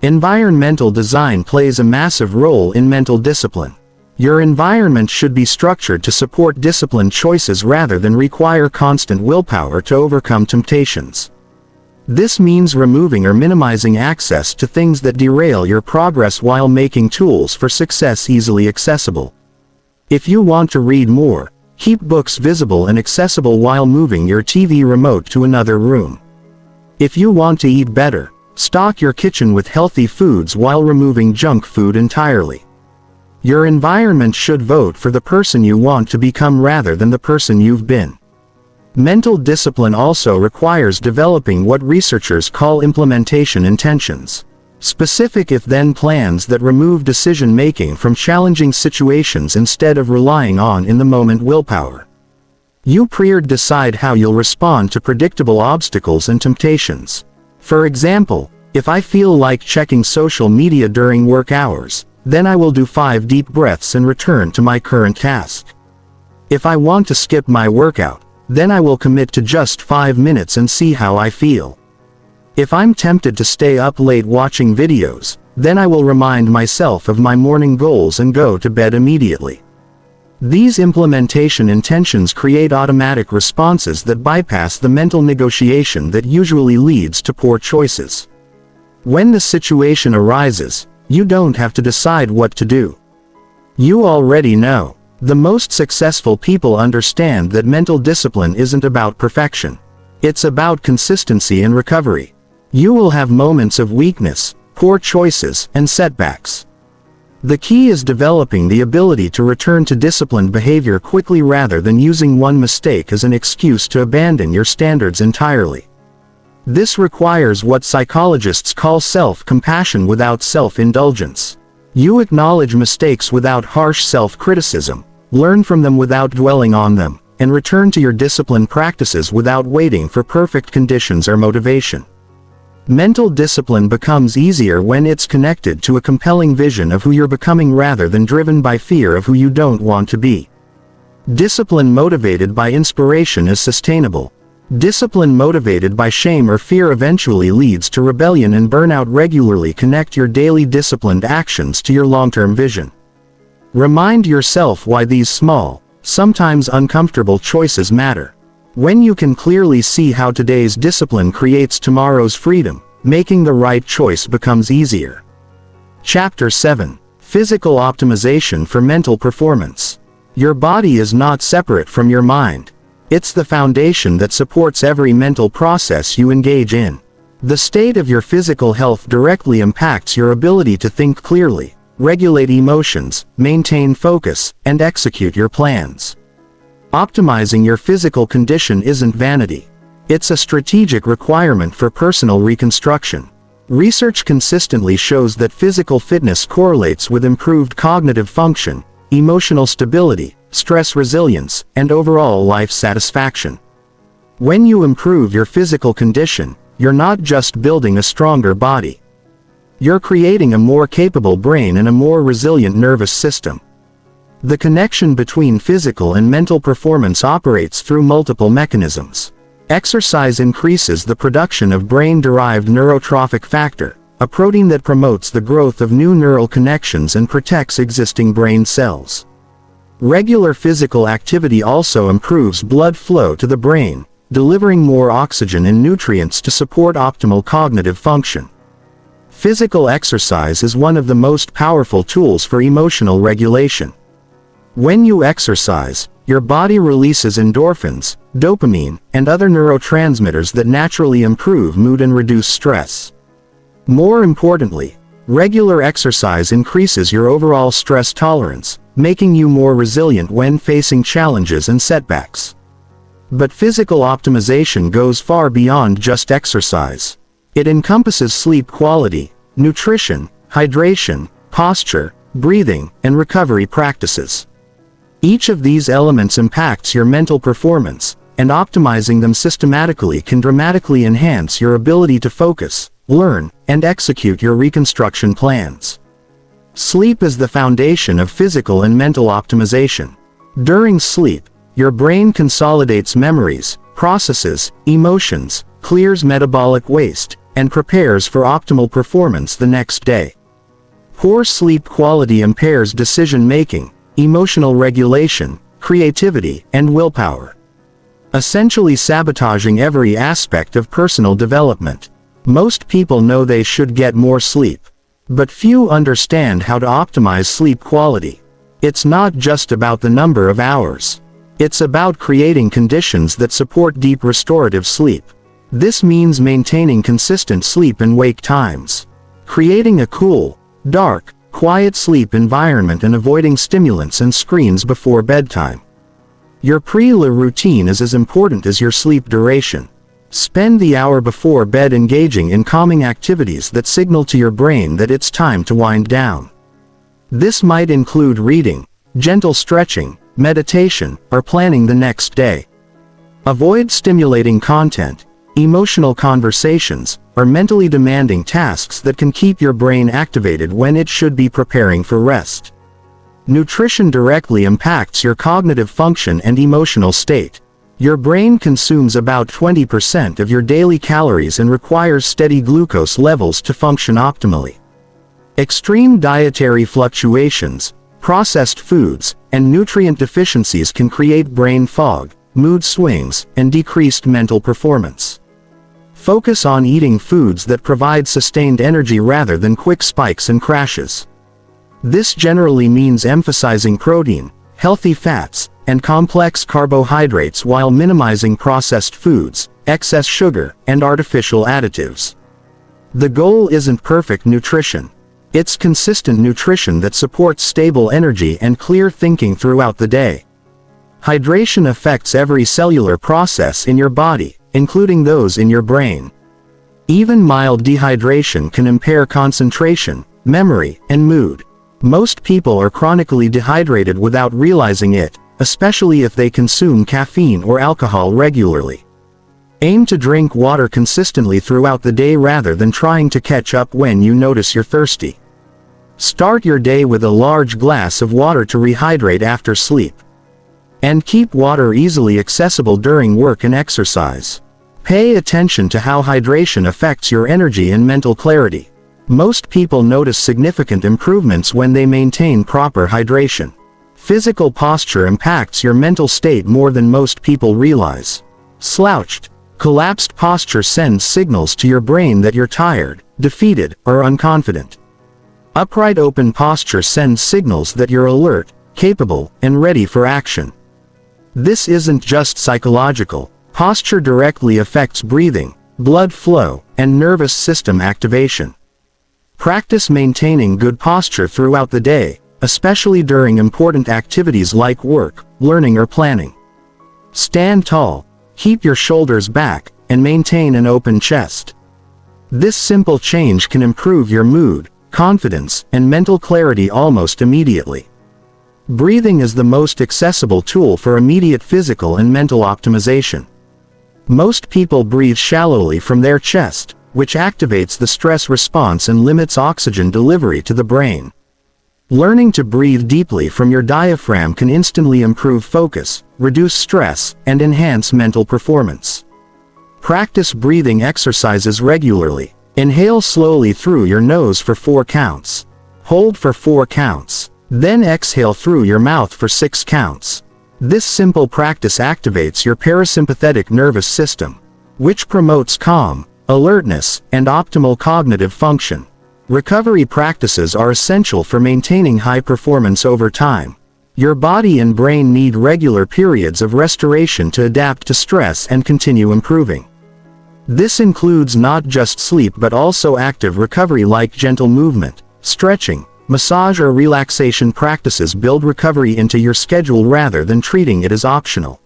Environmental design plays a massive role in mental discipline. Your environment should be structured to support disciplined choices rather than require constant willpower to overcome temptations. This means removing or minimizing access to things that derail your progress while making tools for success easily accessible. If you want to read more, keep books visible and accessible while moving your TV remote to another room. If you want to eat better, stock your kitchen with healthy foods while removing junk food entirely. Your environment should vote for the person you want to become rather than the person you've been. Mental discipline also requires developing what researchers call implementation intentions. Specific if-then plans that remove decision-making from challenging situations instead of relying on in-the-moment willpower. You decide how you'll respond to predictable obstacles and temptations. For example, if I feel like checking social media during work hours, then I will do 5 deep breaths and return to my current task. If I want to skip my workout, then I will commit to just 5 minutes and see how I feel. If I'm tempted to stay up late watching videos, then I will remind myself of my morning goals and go to bed immediately. These implementation intentions create automatic responses that bypass the mental negotiation that usually leads to poor choices. When the situation arises, you don't have to decide what to do. You already know. The most successful people understand that mental discipline isn't about perfection. It's about consistency and recovery. You will have moments of weakness, poor choices, and setbacks. The key is developing the ability to return to disciplined behavior quickly rather than using one mistake as an excuse to abandon your standards entirely. This requires what psychologists call self-compassion without self-indulgence. You acknowledge mistakes without harsh self-criticism, learn from them without dwelling on them, and return to your discipline practices without waiting for perfect conditions or motivation. Mental discipline becomes easier when it's connected to a compelling vision of who you're becoming rather than driven by fear of who you don't want to be. Discipline motivated by inspiration is sustainable. Discipline motivated by shame or fear eventually leads to rebellion and burnout. Regularly connect your daily disciplined actions to your long-term vision. Remind yourself why these small, sometimes uncomfortable choices matter. When you can clearly see how today's discipline creates tomorrow's freedom, making the right choice becomes easier. Chapter 7. Physical optimization for mental performance. Your body is not separate from your mind. It's the foundation that supports every mental process you engage in. The state of your physical health directly impacts your ability to think clearly, regulate emotions, maintain focus, and execute your plans. Optimizing your physical condition isn't vanity. It's a strategic requirement for personal reconstruction. Research consistently shows that physical fitness correlates with improved cognitive function, emotional stability, stress resilience, and overall life satisfaction. When you improve your physical condition, you're not just building a stronger body. You're creating a more capable brain and a more resilient nervous system. The connection between physical and mental performance operates through multiple mechanisms. Exercise increases the production of brain-derived neurotrophic factor, a protein that promotes the growth of new neural connections and protects existing brain cells. Regular physical activity also improves blood flow to the brain, delivering more oxygen and nutrients to support optimal cognitive function. Physical exercise is one of the most powerful tools for emotional regulation. When you exercise, your body releases endorphins, dopamine, and other neurotransmitters that naturally improve mood and reduce stress. More importantly, regular exercise increases your overall stress tolerance, making you more resilient when facing challenges and setbacks. But physical optimization goes far beyond just exercise. It encompasses sleep quality, nutrition, hydration, posture, breathing, and recovery practices. Each of these elements impacts your mental performance, and optimizing them systematically can dramatically enhance your ability to focus, learn, and execute your reconstruction plans. Sleep is the foundation of physical and mental optimization. During sleep, your brain consolidates memories, processes emotions, clears metabolic waste, and prepares for optimal performance the next day. Poor sleep quality impairs decision-making, emotional regulation, creativity, and willpower, essentially sabotaging every aspect of personal development. Most people know they should get more sleep, but few understand how to optimize sleep quality. It's not just about the number of hours. It's about creating conditions that support deep restorative sleep. This means maintaining consistent sleep and wake times, creating a cool, dark, quiet sleep environment, and avoiding stimulants and screens before bedtime. Your pre-LA routine is as important as your sleep duration. Spend the hour before bed engaging in calming activities that signal to your brain that it's time to wind down. This might include reading, gentle stretching, meditation, or planning the next day. Avoid stimulating content, emotional conversations, or mentally demanding tasks that can keep your brain activated when it should be preparing for rest. Nutrition directly impacts your cognitive function and emotional state. Your brain consumes about 20% of your daily calories and requires steady glucose levels to function optimally. Extreme dietary fluctuations, processed foods, and nutrient deficiencies can create brain fog, mood swings, and decreased mental performance. Focus on eating foods that provide sustained energy rather than quick spikes and crashes. This generally means emphasizing protein, healthy fats, and complex carbohydrates while minimizing processed foods, excess sugar, and artificial additives. The goal isn't perfect nutrition. It's consistent nutrition that supports stable energy and clear thinking throughout the day. Hydration affects every cellular process in your body, including those in your brain. Even mild dehydration can impair concentration, memory, and mood. Most people are chronically dehydrated without realizing it, especially if they consume caffeine or alcohol regularly. Aim to drink water consistently throughout the day rather than trying to catch up when you notice you're thirsty. Start your day with a large glass of water to rehydrate after sleep. And keep water easily accessible during work and exercise. Pay attention to how hydration affects your energy and mental clarity. Most people notice significant improvements when they maintain proper hydration. Physical posture impacts your mental state more than most people realize. Slouched, collapsed posture sends signals to your brain that you're tired, defeated, or unconfident. Upright open posture sends signals that you're alert, capable, and ready for action. This isn't just psychological. Posture directly affects breathing, blood flow, and nervous system activation. Practice maintaining good posture throughout the day, especially during important activities like work, learning, or planning. Stand tall, keep your shoulders back, and maintain an open chest. This simple change can improve your mood, confidence, and mental clarity almost immediately. Breathing is the most accessible tool for immediate physical and mental optimization. Most people breathe shallowly from their chest, which activates the stress response and limits oxygen delivery to the brain. Learning to breathe deeply from your diaphragm can instantly improve focus, reduce stress, and enhance mental performance. Practice breathing exercises regularly. Inhale slowly through your nose for 4 counts. Hold for 4 counts. Then exhale through your mouth for 6 counts. This simple practice activates your parasympathetic nervous system, which promotes calm, alertness, and optimal cognitive function. Recovery practices are essential for maintaining high performance over time. Your body and brain need regular periods of restoration to adapt to stress and continue improving. This includes not just sleep but also active recovery like gentle movement, stretching, massage or relaxation practices. Build recovery into your schedule rather than treating it as optional.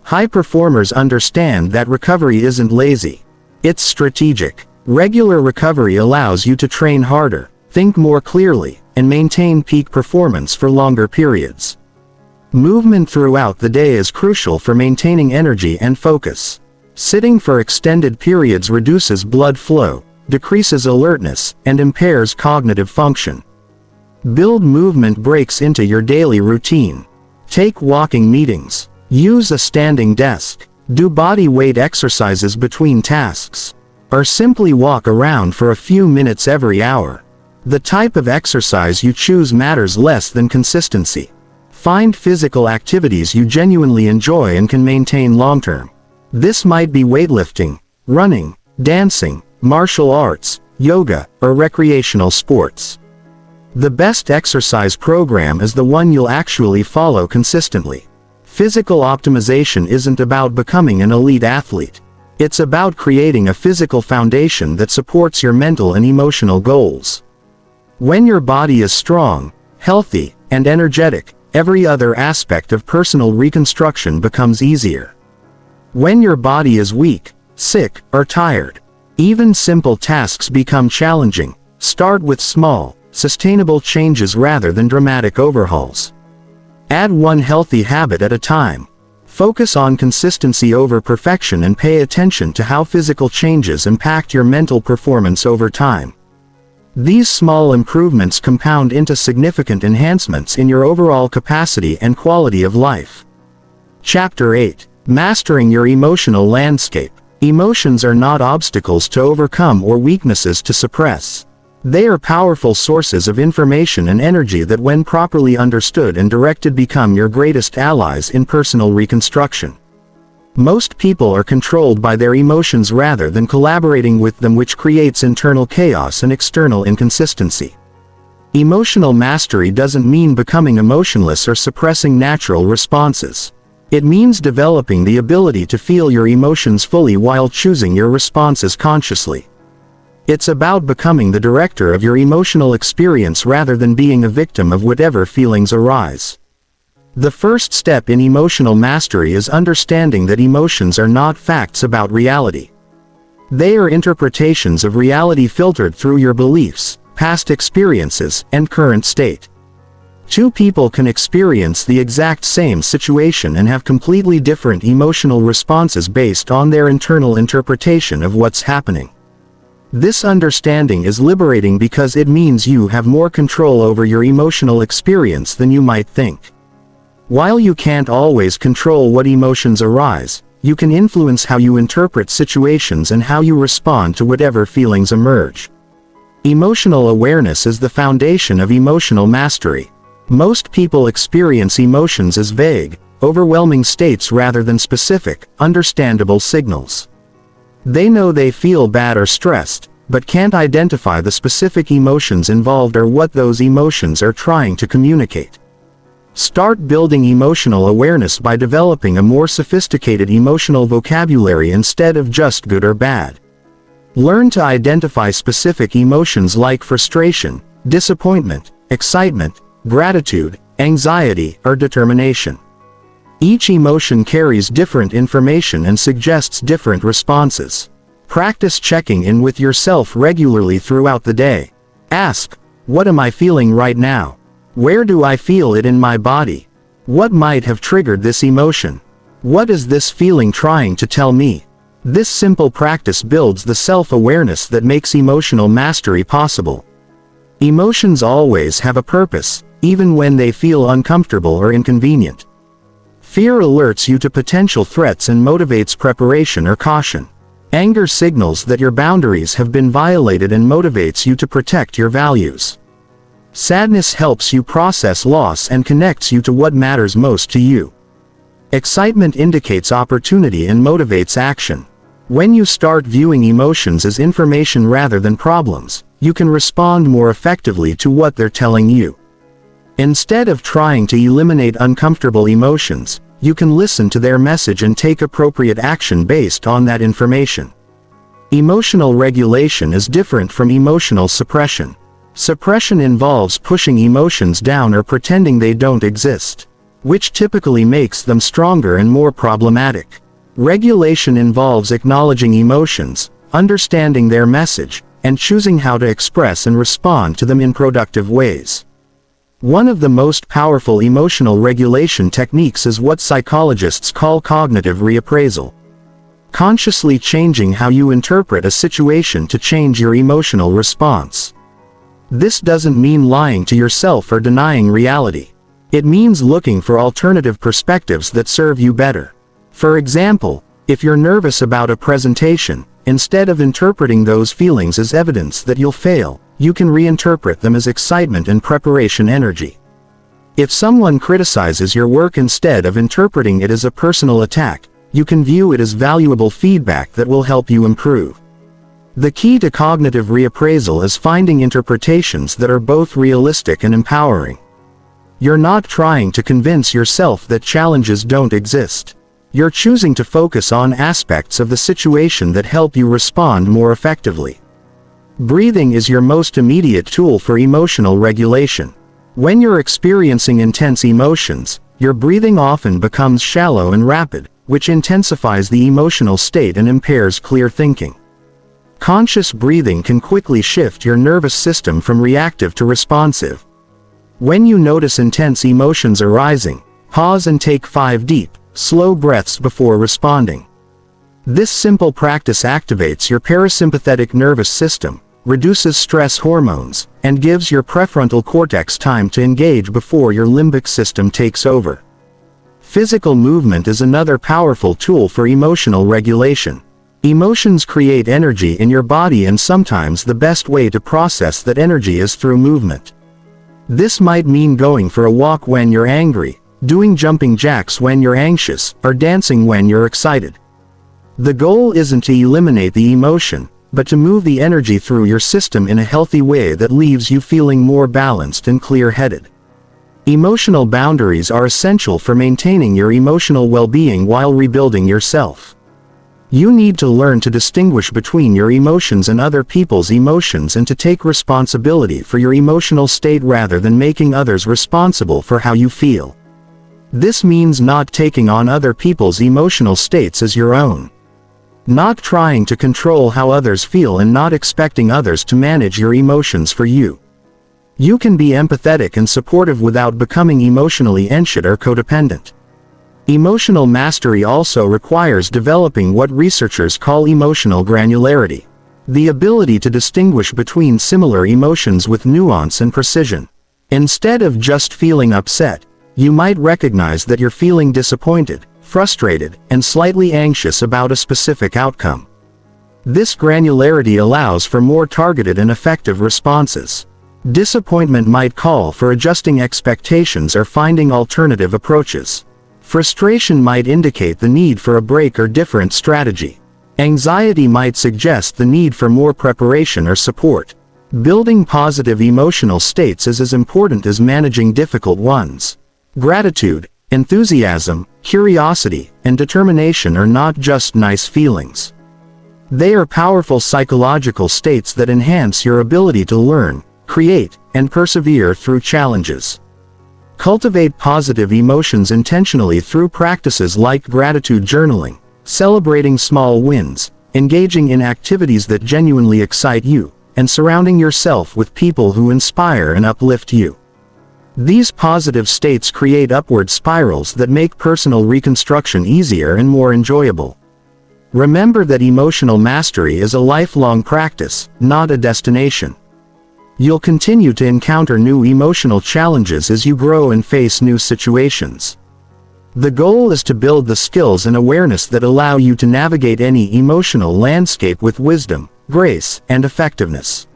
High performers understand that recovery isn't lazy. It's strategic. Regular recovery allows you to train harder, think more clearly, and maintain peak performance for longer periods. Movement throughout the day is crucial for maintaining energy and focus. Sitting for extended periods reduces blood flow, decreases alertness, and impairs cognitive function. Build movement breaks into your daily routine. Take walking meetings. Use a standing desk. Do body weight exercises between tasks. Or simply walk around for a few minutes every hour. The type of exercise you choose matters less than consistency. Find physical activities you genuinely enjoy and can maintain long-term. This might be weightlifting, running, dancing, martial arts, yoga, or recreational sports. The best exercise program is the one you'll actually follow consistently. Physical optimization isn't about becoming an elite athlete. It's about creating a physical foundation that supports your mental and emotional goals. When your body is strong, healthy, and energetic, every other aspect of personal reconstruction becomes easier. When your body is weak, sick, or tired, even simple tasks become challenging. Start with small, sustainable changes rather than dramatic overhauls. Add one healthy habit at a time. Focus on consistency over perfection and pay attention to how physical changes impact your mental performance over time. These small improvements compound into significant enhancements in your overall capacity and quality of life. Chapter 8. Mastering your emotional landscape. Emotions are not obstacles to overcome or weaknesses to suppress. They are powerful sources of information and energy that, when properly understood and directed, become your greatest allies in personal reconstruction. Most people are controlled by their emotions rather than collaborating with them, which creates internal chaos and external inconsistency. Emotional mastery doesn't mean becoming emotionless or suppressing natural responses. It means developing the ability to feel your emotions fully while choosing your responses consciously. It's about becoming the director of your emotional experience rather than being a victim of whatever feelings arise. The first step in emotional mastery is understanding that emotions are not facts about reality. They are interpretations of reality filtered through your beliefs, past experiences, and current state. Two people can experience the exact same situation and have completely different emotional responses based on their internal interpretation of what's happening. This understanding is liberating because it means you have more control over your emotional experience than you might think. While you can't always control what emotions arise, you can influence how you interpret situations and how you respond to whatever feelings emerge. Emotional awareness is the foundation of emotional mastery. Most people experience emotions as vague, overwhelming states rather than specific, understandable signals. They know they feel bad or stressed, but can't identify the specific emotions involved or what those emotions are trying to communicate. Start building emotional awareness by developing a more sophisticated emotional vocabulary instead of just good or bad. Learn to identify specific emotions like frustration, disappointment, excitement, gratitude, anxiety, or determination. Each emotion carries different information and suggests different responses. Practice checking in with yourself regularly throughout the day. Ask, what am I feeling right now? Where do I feel it in my body? What might have triggered this emotion? What is this feeling trying to tell me? This simple practice builds the self-awareness that makes emotional mastery possible. Emotions always have a purpose, even when they feel uncomfortable or inconvenient. Fear alerts you to potential threats and motivates preparation or caution. Anger signals that your boundaries have been violated and motivates you to protect your values. Sadness helps you process loss and connects you to what matters most to you. Excitement indicates opportunity and motivates action. When you start viewing emotions as information rather than problems, you can respond more effectively to what they're telling you. Instead of trying to eliminate uncomfortable emotions, you can listen to their message and take appropriate action based on that information. Emotional regulation is different from emotional suppression. Suppression involves pushing emotions down or pretending they don't exist, which typically makes them stronger and more problematic. Regulation involves acknowledging emotions, understanding their message, and choosing how to express and respond to them in productive ways. One of the most powerful emotional regulation techniques is what psychologists call cognitive reappraisal. Consciously changing how you interpret a situation to change your emotional response. This doesn't mean lying to yourself or denying reality. It means looking for alternative perspectives that serve you better. For example, if you're nervous about a presentation, instead of interpreting those feelings as evidence that you'll fail, you can reinterpret them as excitement and preparation energy. If someone criticizes your work, instead of interpreting it as a personal attack, you can view it as valuable feedback that will help you improve. The key to cognitive reappraisal is finding interpretations that are both realistic and empowering. You're not trying to convince yourself that challenges don't exist. You're choosing to focus on aspects of the situation that help you respond more effectively. Breathing is your most immediate tool for emotional regulation. When you're experiencing intense emotions, your breathing often becomes shallow and rapid, which intensifies the emotional state and impairs clear thinking. Conscious breathing can quickly shift your nervous system from reactive to responsive. When you notice intense emotions arising, pause and take 5 deep, slow breaths before responding. This simple practice activates your parasympathetic nervous system, reduces stress hormones, and gives your prefrontal cortex time to engage before your limbic system takes over. Physical movement is another powerful tool for emotional regulation. Emotions create energy in your body, and sometimes the best way to process that energy is through movement. This might mean going for a walk when you're angry, doing jumping jacks when you're anxious, or dancing when you're excited. The goal isn't to eliminate the emotion, but to move the energy through your system in a healthy way that leaves you feeling more balanced and clear-headed. Emotional boundaries are essential for maintaining your emotional well-being while rebuilding yourself. You need to learn to distinguish between your emotions and other people's emotions, and to take responsibility for your emotional state rather than making others responsible for how you feel. This means not taking on other people's emotional states as your own. Not trying to control how others feel, and not expecting others to manage your emotions for you. You can be empathetic and supportive without becoming emotionally anxious or codependent. Emotional mastery also requires developing what researchers call emotional granularity, the ability to distinguish between similar emotions with nuance and precision. Instead of just feeling upset, you might recognize that you're feeling disappointed, frustrated, and slightly anxious about a specific outcome. This granularity allows for more targeted and effective responses. Disappointment might call for adjusting expectations or finding alternative approaches. Frustration might indicate the need for a break or different strategy. Anxiety might suggest the need for more preparation or support. Building positive emotional states is as important as managing difficult ones. Gratitude, enthusiasm, curiosity, and determination are not just nice feelings. They are powerful psychological states that enhance your ability to learn, create, and persevere through challenges. Cultivate positive emotions intentionally through practices like gratitude journaling, celebrating small wins, engaging in activities that genuinely excite you, and surrounding yourself with people who inspire and uplift you. These positive states create upward spirals that make personal reconstruction easier and more enjoyable. Remember that emotional mastery is a lifelong practice, not a destination. You'll continue to encounter new emotional challenges as you grow and face new situations. The goal is to build the skills and awareness that allow you to navigate any emotional landscape with wisdom, grace, and effectiveness.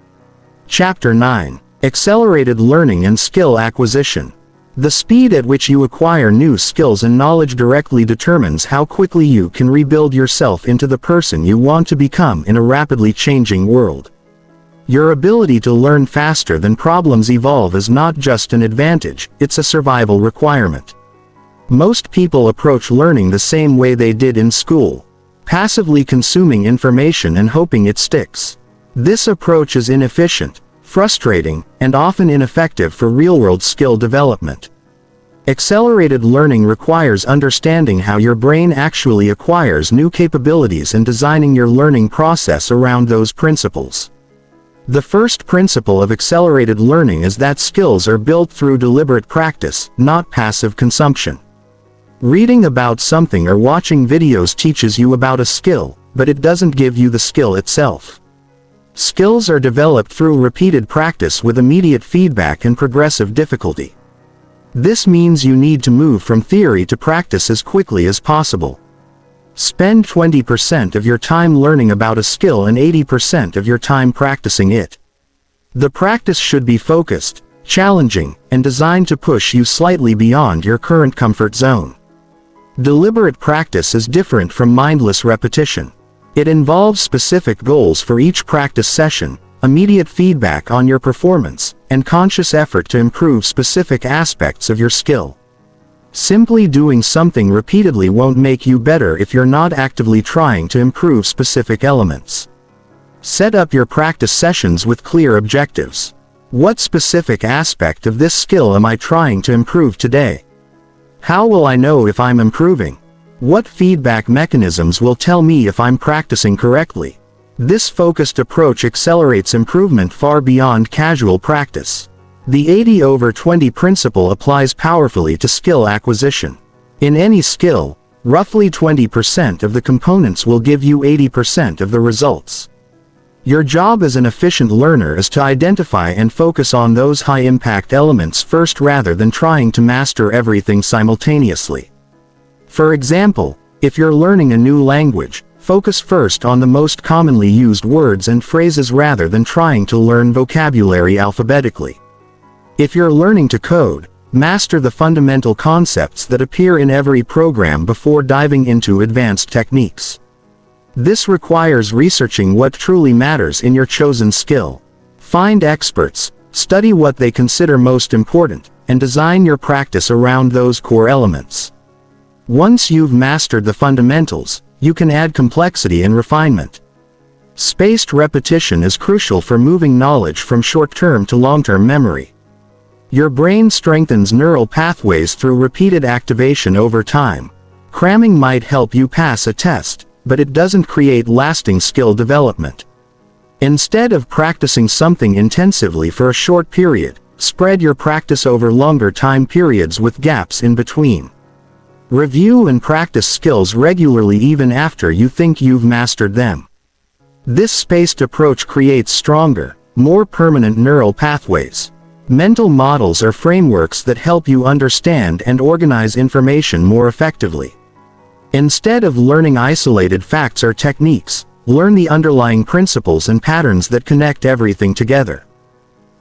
Chapter 9. Accelerated Learning and Skill Acquisition. The speed at which you acquire new skills and knowledge directly determines how quickly you can rebuild yourself into the person you want to become in a rapidly changing world. Your ability to learn faster than problems evolve is not just an advantage, it's a survival requirement. Most people approach learning the same way they did in school, passively consuming information and hoping it sticks. This approach is inefficient, frustrating, and often ineffective for real-world skill development. Accelerated learning requires understanding how your brain actually acquires new capabilities and designing your learning process around those principles. The first principle of accelerated learning is that skills are built through deliberate practice, not passive consumption. Reading about something or watching videos teaches you about a skill, but it doesn't give you the skill itself. Skills are developed through repeated practice with immediate feedback and progressive difficulty. This means you need to move from theory to practice as quickly as possible. Spend 20% of your time learning about a skill and 80% of your time practicing it. The practice should be focused, challenging, and designed to push you slightly beyond your current comfort zone. Deliberate practice is different from mindless repetition. It involves specific goals for each practice session, immediate feedback on your performance, and conscious effort to improve specific aspects of your skill. Simply doing something repeatedly won't make you better if you're not actively trying to improve specific elements. Set up your practice sessions with clear objectives. What specific aspect of this skill am I trying to improve today? How will I know if I'm improving? What feedback mechanisms will tell me if I'm practicing correctly? This focused approach accelerates improvement far beyond casual practice. The 80/20 principle applies powerfully to skill acquisition. In any skill, roughly 20% of the components will give you 80% of the results. Your job as an efficient learner is to identify and focus on those high-impact elements first rather than trying to master everything simultaneously. For example, if you're learning a new language, focus first on the most commonly used words and phrases rather than trying to learn vocabulary alphabetically. If you're learning to code, master the fundamental concepts that appear in every program before diving into advanced techniques. This requires researching what truly matters in your chosen skill. Find experts, study what they consider most important, and design your practice around those core elements. Once you've mastered the fundamentals, you can add complexity and refinement. Spaced repetition is crucial for moving knowledge from short-term to long-term memory. Your brain strengthens neural pathways through repeated activation over time. Cramming might help you pass a test, but it doesn't create lasting skill development. Instead of practicing something intensively for a short period, spread your practice over longer time periods with gaps in between. Review and practice skills regularly even after you think you've mastered them. This spaced approach creates stronger, more permanent neural pathways. Mental models are frameworks that help you understand and organize information more effectively. Instead of learning isolated facts or techniques, learn the underlying principles and patterns that connect everything together.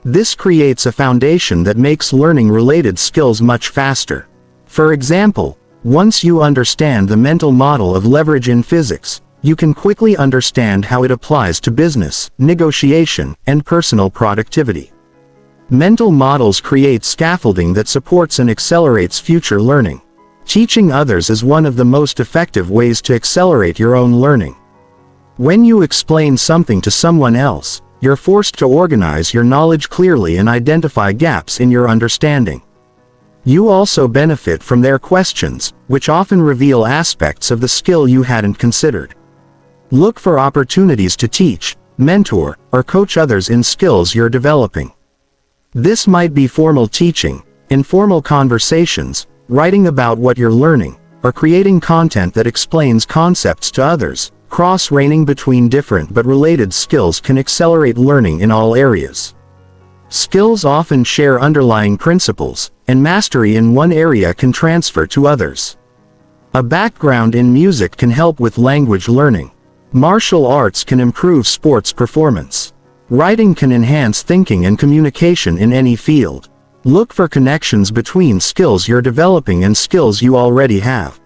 This creates a foundation that makes learning related skills much faster. For example, once you understand the mental model of leverage in physics, you can quickly understand how it applies to business, negotiation, and personal productivity. Mental models create scaffolding that supports and accelerates future learning. Teaching others is one of the most effective ways to accelerate your own learning. When you explain something to someone else, you're forced to organize your knowledge clearly and identify gaps in your understanding. You also benefit from their questions, which often reveal aspects of the skill you hadn't considered. Look for opportunities to teach, mentor, or coach others in skills you're developing. This might be formal teaching, informal conversations, writing about what you're learning, or creating content that explains concepts to others. Cross-training between different but related skills can accelerate learning in all areas. Skills often share underlying principles, and mastery in one area can transfer to others. A background in music can help with language learning. Martial arts can improve sports performance. Writing can enhance thinking and communication in any field. Look for connections between skills you're developing and skills you already have.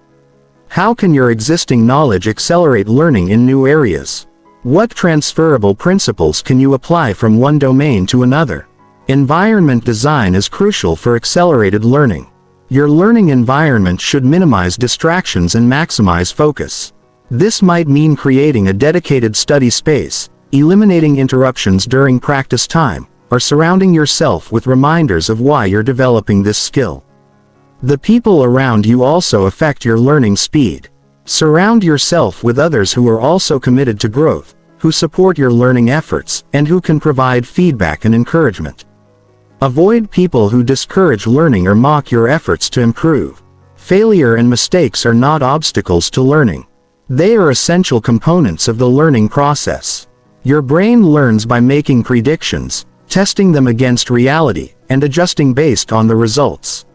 How can your existing knowledge accelerate learning in new areas? What transferable principles can you apply from one domain to another? Environment design is crucial for accelerated learning. Your learning environment should minimize distractions and maximize focus. This might mean creating a dedicated study space, eliminating interruptions during practice time, or surrounding yourself with reminders of why you're developing this skill. The people around you also affect your learning speed. Surround yourself with others who are also committed to growth, who support your learning efforts, and who can provide feedback and encouragement. Avoid people who discourage learning or mock your efforts to improve. Failure and mistakes are not obstacles to learning. They are essential components of the learning process. Your brain learns by making predictions, testing them against reality, and adjusting based on the results.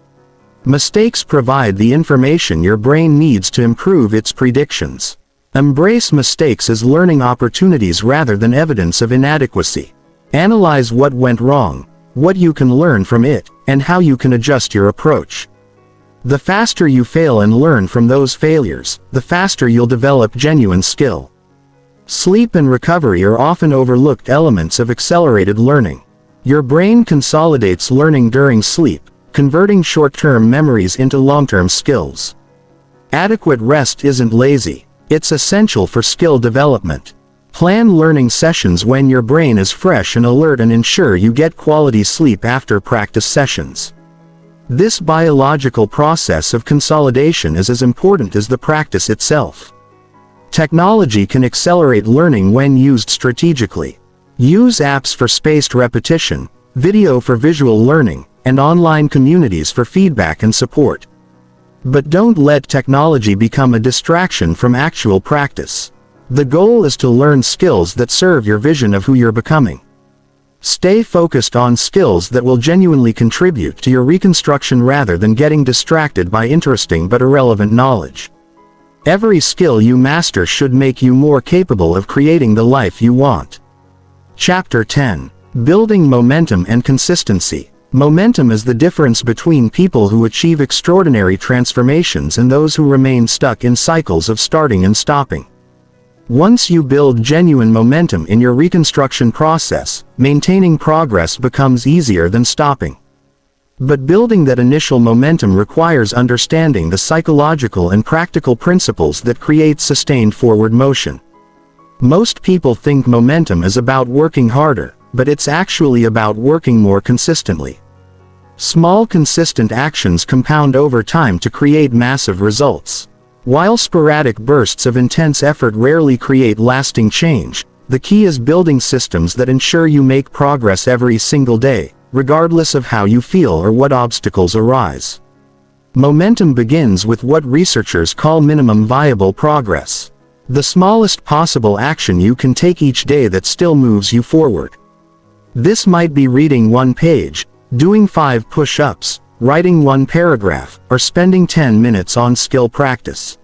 Mistakes provide the information your brain needs to improve its predictions. Embrace mistakes as learning opportunities rather than evidence of inadequacy. Analyze what went wrong, what you can learn from it, and how you can adjust your approach. The faster you fail and learn from those failures, the faster you'll develop genuine skill. Sleep and recovery are often overlooked elements of accelerated learning. Your brain consolidates learning during sleep, converting short-term memories into long-term skills. Adequate rest isn't lazy, it's essential for skill development. Plan learning sessions when your brain is fresh and alert and ensure you get quality sleep after practice sessions. This biological process of consolidation is as important as the practice itself. Technology can accelerate learning when used strategically. Use apps for spaced repetition, video for visual learning, and online communities for feedback and support. But don't let technology become a distraction from actual practice. The goal is to learn skills that serve your vision of who you're becoming. Stay focused on skills that will genuinely contribute to your reconstruction rather than getting distracted by interesting but irrelevant knowledge. Every skill you master should make you more capable of creating the life you want. Chapter 10. Building Momentum and Consistency. Momentum is the difference between people who achieve extraordinary transformations and those who remain stuck in cycles of starting and stopping. Once you build genuine momentum in your reconstruction process, maintaining progress becomes easier than stopping. But building that initial momentum requires understanding the psychological and practical principles that create sustained forward motion. Most people think momentum is about working harder, but it's actually about working more consistently. Small consistent actions compound over time to create massive results. While sporadic bursts of intense effort rarely create lasting change, the key is building systems that ensure you make progress every single day, regardless of how you feel or what obstacles arise. Momentum begins with what researchers call minimum viable progress. The smallest possible action you can take each day that still moves you forward. This might be reading one page, doing 5 push-ups, writing 1 paragraph, or spending 10 minutes on skill practice.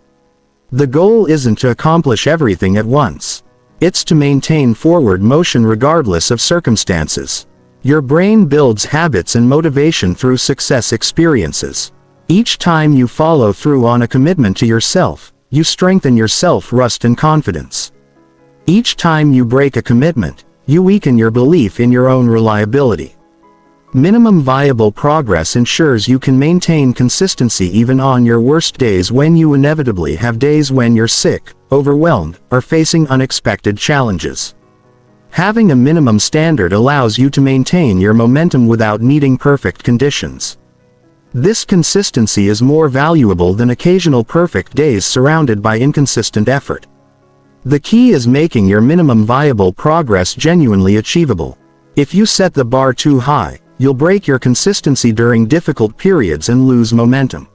The goal isn't to accomplish everything at once. It's to maintain forward motion regardless of circumstances. Your brain builds habits and motivation through success experiences. Each time you follow through on a commitment to yourself, you strengthen your self-trust and confidence. Each time you break a commitment, you weaken your belief in your own reliability. Minimum viable progress ensures you can maintain consistency even on your worst days when you inevitably have days when you're sick, overwhelmed, or facing unexpected challenges. Having a minimum standard allows you to maintain your momentum without needing perfect conditions. This consistency is more valuable than occasional perfect days surrounded by inconsistent effort. The key is making your minimum viable progress genuinely achievable. If you set the bar too high, you'll break your consistency during difficult periods and lose momentum.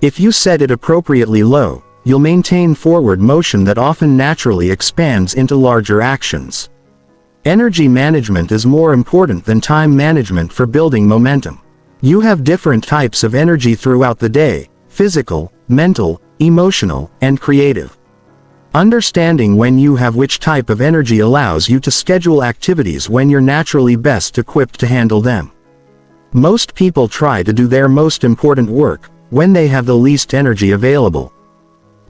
If you set it appropriately low, you'll maintain forward motion that often naturally expands into larger actions. Energy management is more important than time management for building momentum. You have different types of energy throughout the day: physical, mental, emotional, and creative. Understanding when you have which type of energy allows you to schedule activities when you're naturally best equipped to handle them. Most people try to do their most important work when they have the least energy available.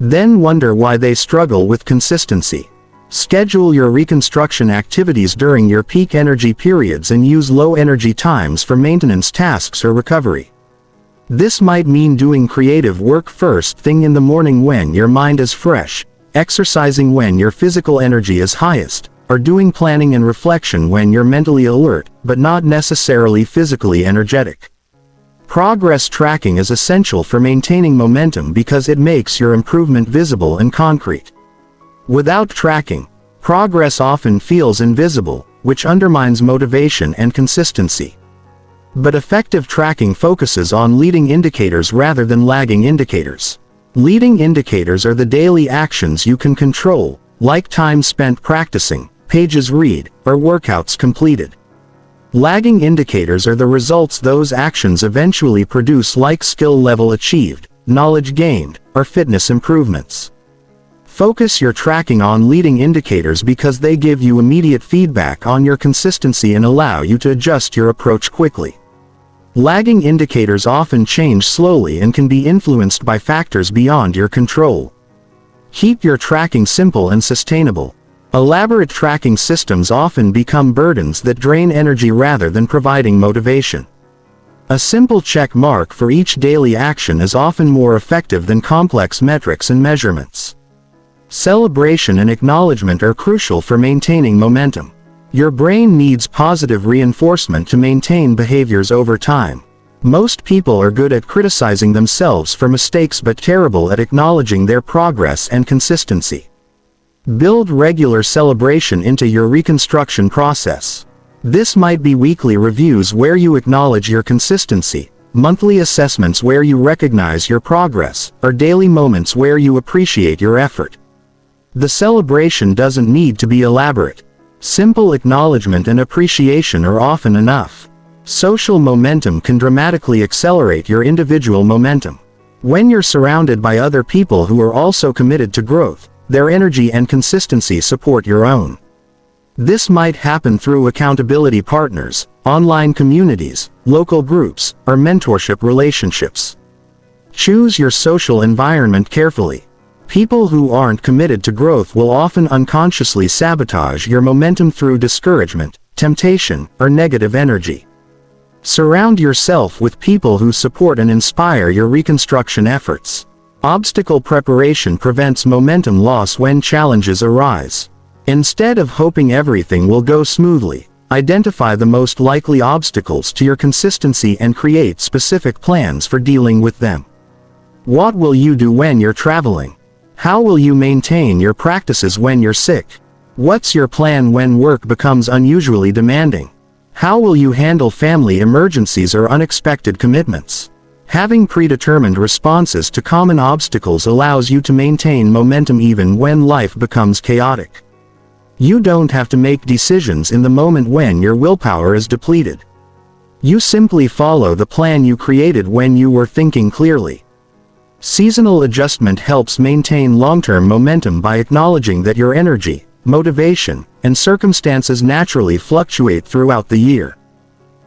Then wonder why they struggle with consistency. Schedule your reconstruction activities during your peak energy periods and use low energy times for maintenance tasks or recovery. This might mean doing creative work first thing in the morning when your mind is fresh, exercising when your physical energy is highest, or doing planning and reflection when you're mentally alert, but not necessarily physically energetic. Progress tracking is essential for maintaining momentum because it makes your improvement visible and concrete. Without tracking, progress often feels invisible, which undermines motivation and consistency. But effective tracking focuses on leading indicators rather than lagging indicators. Leading indicators are the daily actions you can control, like time spent practicing, pages read, or workouts completed. Lagging indicators are the results those actions eventually produce, like skill level achieved, knowledge gained, or fitness improvements. Focus your tracking on leading indicators because they give you immediate feedback on your consistency and allow you to adjust your approach quickly. Lagging indicators often change slowly and can be influenced by factors beyond your control. Keep your tracking simple and sustainable. Elaborate tracking systems often become burdens that drain energy rather than providing motivation. A simple check mark for each daily action is often more effective than complex metrics and measurements. Celebration and acknowledgement are crucial for maintaining momentum. Your brain needs positive reinforcement to maintain behaviors over time. Most people are good at criticizing themselves for mistakes but terrible at acknowledging their progress and consistency. Build regular celebration into your reconstruction process. This might be weekly reviews where you acknowledge your consistency, monthly assessments where you recognize your progress, or daily moments where you appreciate your effort. The celebration doesn't need to be elaborate. Simple acknowledgement and appreciation are often enough. Social momentum can dramatically accelerate your individual momentum. When you're surrounded by other people who are also committed to growth, their energy and consistency support your own. This might happen through accountability partners, online communities, local groups, or mentorship relationships. Choose your social environment carefully. People who aren't committed to growth will often unconsciously sabotage your momentum through discouragement, temptation, or negative energy. Surround yourself with people who support and inspire your reconstruction efforts. Obstacle preparation prevents momentum loss when challenges arise. Instead of hoping everything will go smoothly, identify the most likely obstacles to your consistency and create specific plans for dealing with them. What will you do when you're traveling? How will you maintain your practices when you're sick? What's your plan when work becomes unusually demanding? How will you handle family emergencies or unexpected commitments? Having predetermined responses to common obstacles allows you to maintain momentum even when life becomes chaotic. You don't have to make decisions in the moment when your willpower is depleted. You simply follow the plan you created when you were thinking clearly. Seasonal adjustment helps maintain long-term momentum by acknowledging that your energy, motivation, and circumstances naturally fluctuate throughout the year.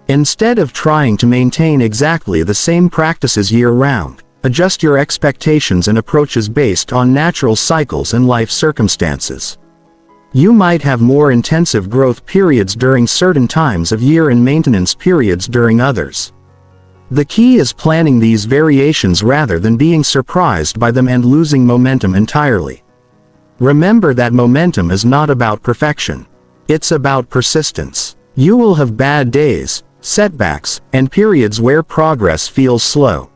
Instead of trying to maintain exactly the same practices year-round, adjust your expectations and approaches based on natural cycles and life circumstances. You might have more intensive growth periods during certain times of year and maintenance periods during others. The key is planning these variations rather than being surprised by them and losing momentum entirely. Remember that momentum is not about perfection. It's about persistence. You will have bad days, setbacks, and periods where progress feels slow.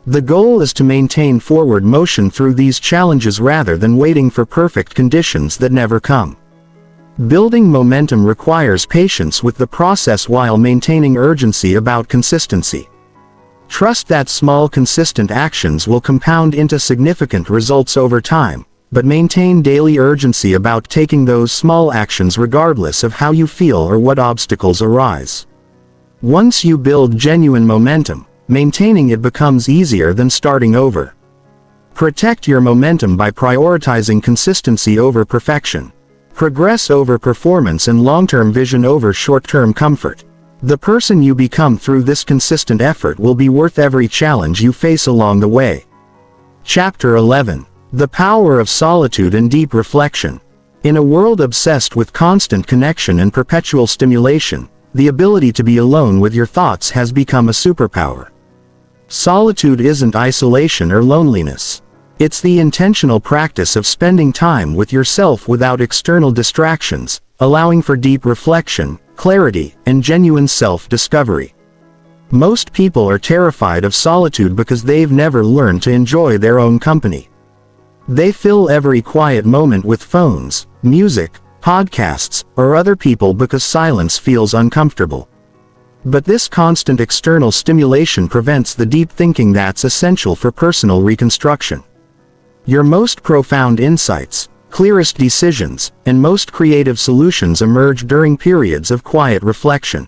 The goal is to maintain forward motion through these challenges rather than waiting for perfect conditions that never come. Building momentum requires patience with the process while maintaining urgency about consistency. Trust that small consistent actions will compound into significant results over time, but maintain daily urgency about taking those small actions regardless of how you feel or what obstacles arise. Once you build genuine momentum, maintaining it becomes easier than starting over. Protect your momentum by prioritizing consistency over perfection. Progress over performance and long-term vision over short-term comfort. The person you become through this consistent effort will be worth every challenge you face along the way. Chapter 11. The Power of Solitude and Deep Reflection. In a world obsessed with constant connection and perpetual stimulation, the ability to be alone with your thoughts has become a superpower. Solitude isn't isolation or loneliness. It's the intentional practice of spending time with yourself without external distractions, allowing for deep reflection, clarity, and genuine self-discovery. Most people are terrified of solitude because they've never learned to enjoy their own company. They fill every quiet moment with phones, music, podcasts, or other people because silence feels uncomfortable. But this constant external stimulation prevents the deep thinking that's essential for personal reconstruction. Your most profound insights, clearest decisions, and most creative solutions emerge during periods of quiet reflection.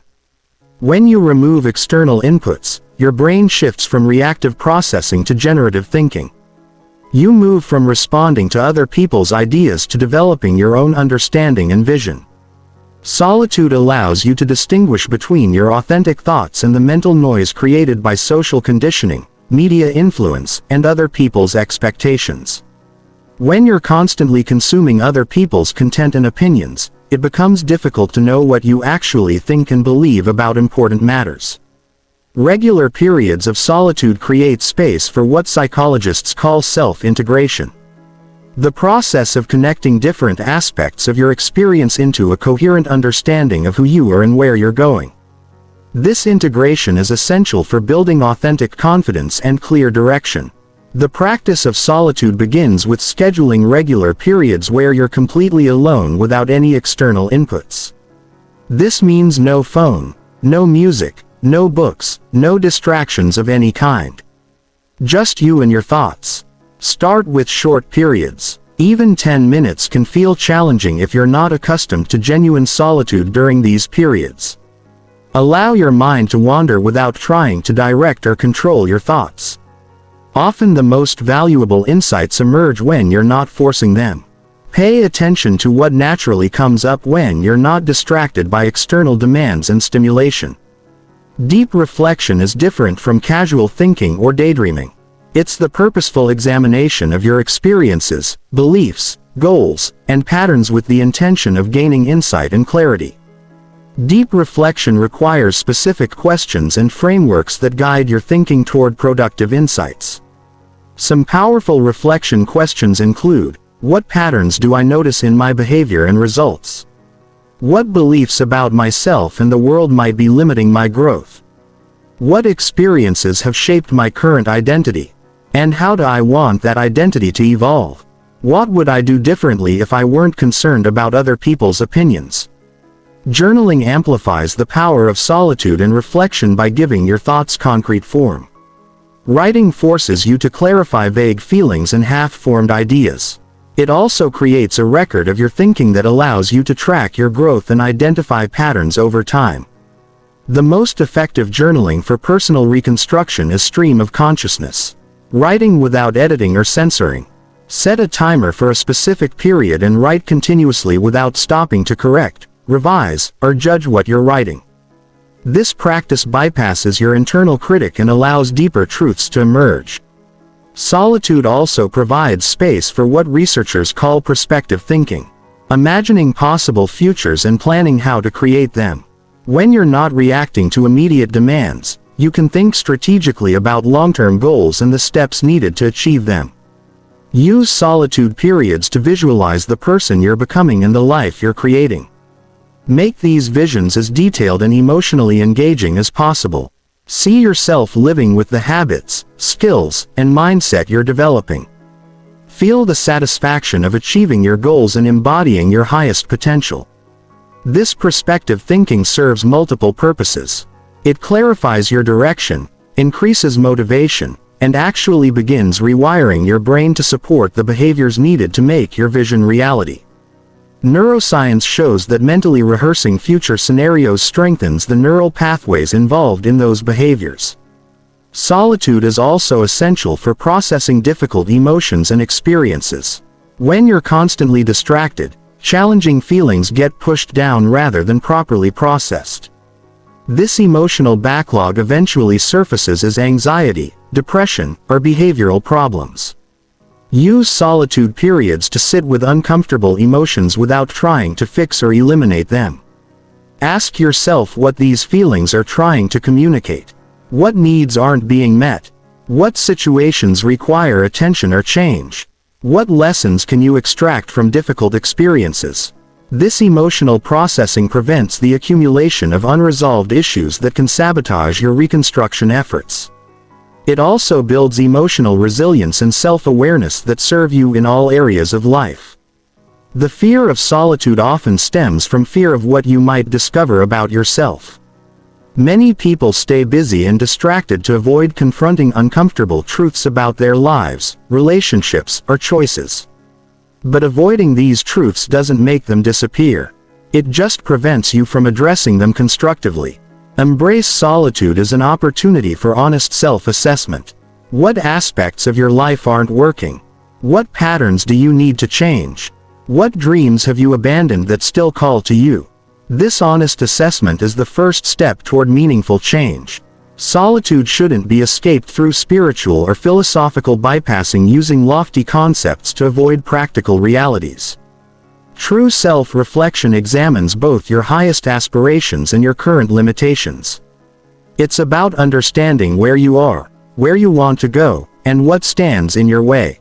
When you remove external inputs, your brain shifts from reactive processing to generative thinking. You move from responding to other people's ideas to developing your own understanding and vision. Solitude allows you to distinguish between your authentic thoughts and the mental noise created by social conditioning, media influence, and other people's expectations. When you're constantly consuming other people's content and opinions, it becomes difficult to know what you actually think and believe about important matters. Regular periods of solitude create space for what psychologists call self-integration. The process of connecting different aspects of your experience into a coherent understanding of who you are and where you're going. This integration is essential for building authentic confidence and clear direction. The practice of solitude begins with scheduling regular periods where you're completely alone without any external inputs. This means no phone, no music, no books, no distractions of any kind. Just you and your thoughts. Start with short periods. Even 10 minutes can feel challenging if you're not accustomed to genuine solitude during these periods. Allow your mind to wander without trying to direct or control your thoughts. Often the most valuable insights emerge when you're not forcing them. Pay attention to what naturally comes up when you're not distracted by external demands and stimulation. Deep reflection is different from casual thinking or daydreaming. It's the purposeful examination of your experiences, beliefs, goals, and patterns with the intention of gaining insight and clarity. Deep reflection requires specific questions and frameworks that guide your thinking toward productive insights. Some powerful reflection questions include: what patterns do I notice in my behavior and results? What beliefs about myself and the world might be limiting my growth? What experiences have shaped my current identity? And how do I want that identity to evolve? What would I do differently if I weren't concerned about other people's opinions? Journaling amplifies the power of solitude and reflection by giving your thoughts concrete form. Writing forces you to clarify vague feelings and half-formed ideas. It also creates a record of your thinking that allows you to track your growth and identify patterns over time. The most effective journaling for personal reconstruction is stream of consciousness. Writing without editing or censoring. Set a timer for a specific period and write continuously without stopping to correct, revise, or judge what you're writing. This practice bypasses your internal critic and allows deeper truths to emerge. Solitude also provides space for what researchers call prospective thinking. Imagining possible futures and planning how to create them. When you're not reacting to immediate demands, you can think strategically about long-term goals and the steps needed to achieve them. Use solitude periods to visualize the person you're becoming and the life you're creating. Make these visions as detailed and emotionally engaging as possible. See yourself living with the habits, skills, and mindset you're developing. Feel the satisfaction of achieving your goals and embodying your highest potential. This perspective thinking serves multiple purposes. It clarifies your direction, increases motivation, and actually begins rewiring your brain to support the behaviors needed to make your vision reality. Neuroscience shows that mentally rehearsing future scenarios strengthens the neural pathways involved in those behaviors. Solitude is also essential for processing difficult emotions and experiences. When you're constantly distracted, challenging feelings get pushed down rather than properly processed. This emotional backlog eventually surfaces as anxiety, depression, or behavioral problems. Use solitude periods to sit with uncomfortable emotions without trying to fix or eliminate them. Ask yourself what these feelings are trying to communicate. What needs aren't being met? What situations require attention or change? What lessons can you extract from difficult experiences? This emotional processing prevents the accumulation of unresolved issues that can sabotage your reconstruction efforts. It also builds emotional resilience and self-awareness that serve you in all areas of life. The fear of solitude often stems from fear of what you might discover about yourself. Many people stay busy and distracted to avoid confronting uncomfortable truths about their lives, relationships, or choices. But avoiding these truths doesn't make them disappear. It just prevents you from addressing them constructively. Embrace solitude as an opportunity for honest self-assessment. What aspects of your life aren't working? What patterns do you need to change? What dreams have you abandoned that still call to you? This honest assessment is the first step toward meaningful change. Solitude shouldn't be escaped through spiritual or philosophical bypassing using lofty concepts to avoid practical realities. True self-reflection examines both your highest aspirations and your current limitations. It's about understanding where you are, where you want to go, and what stands in your way.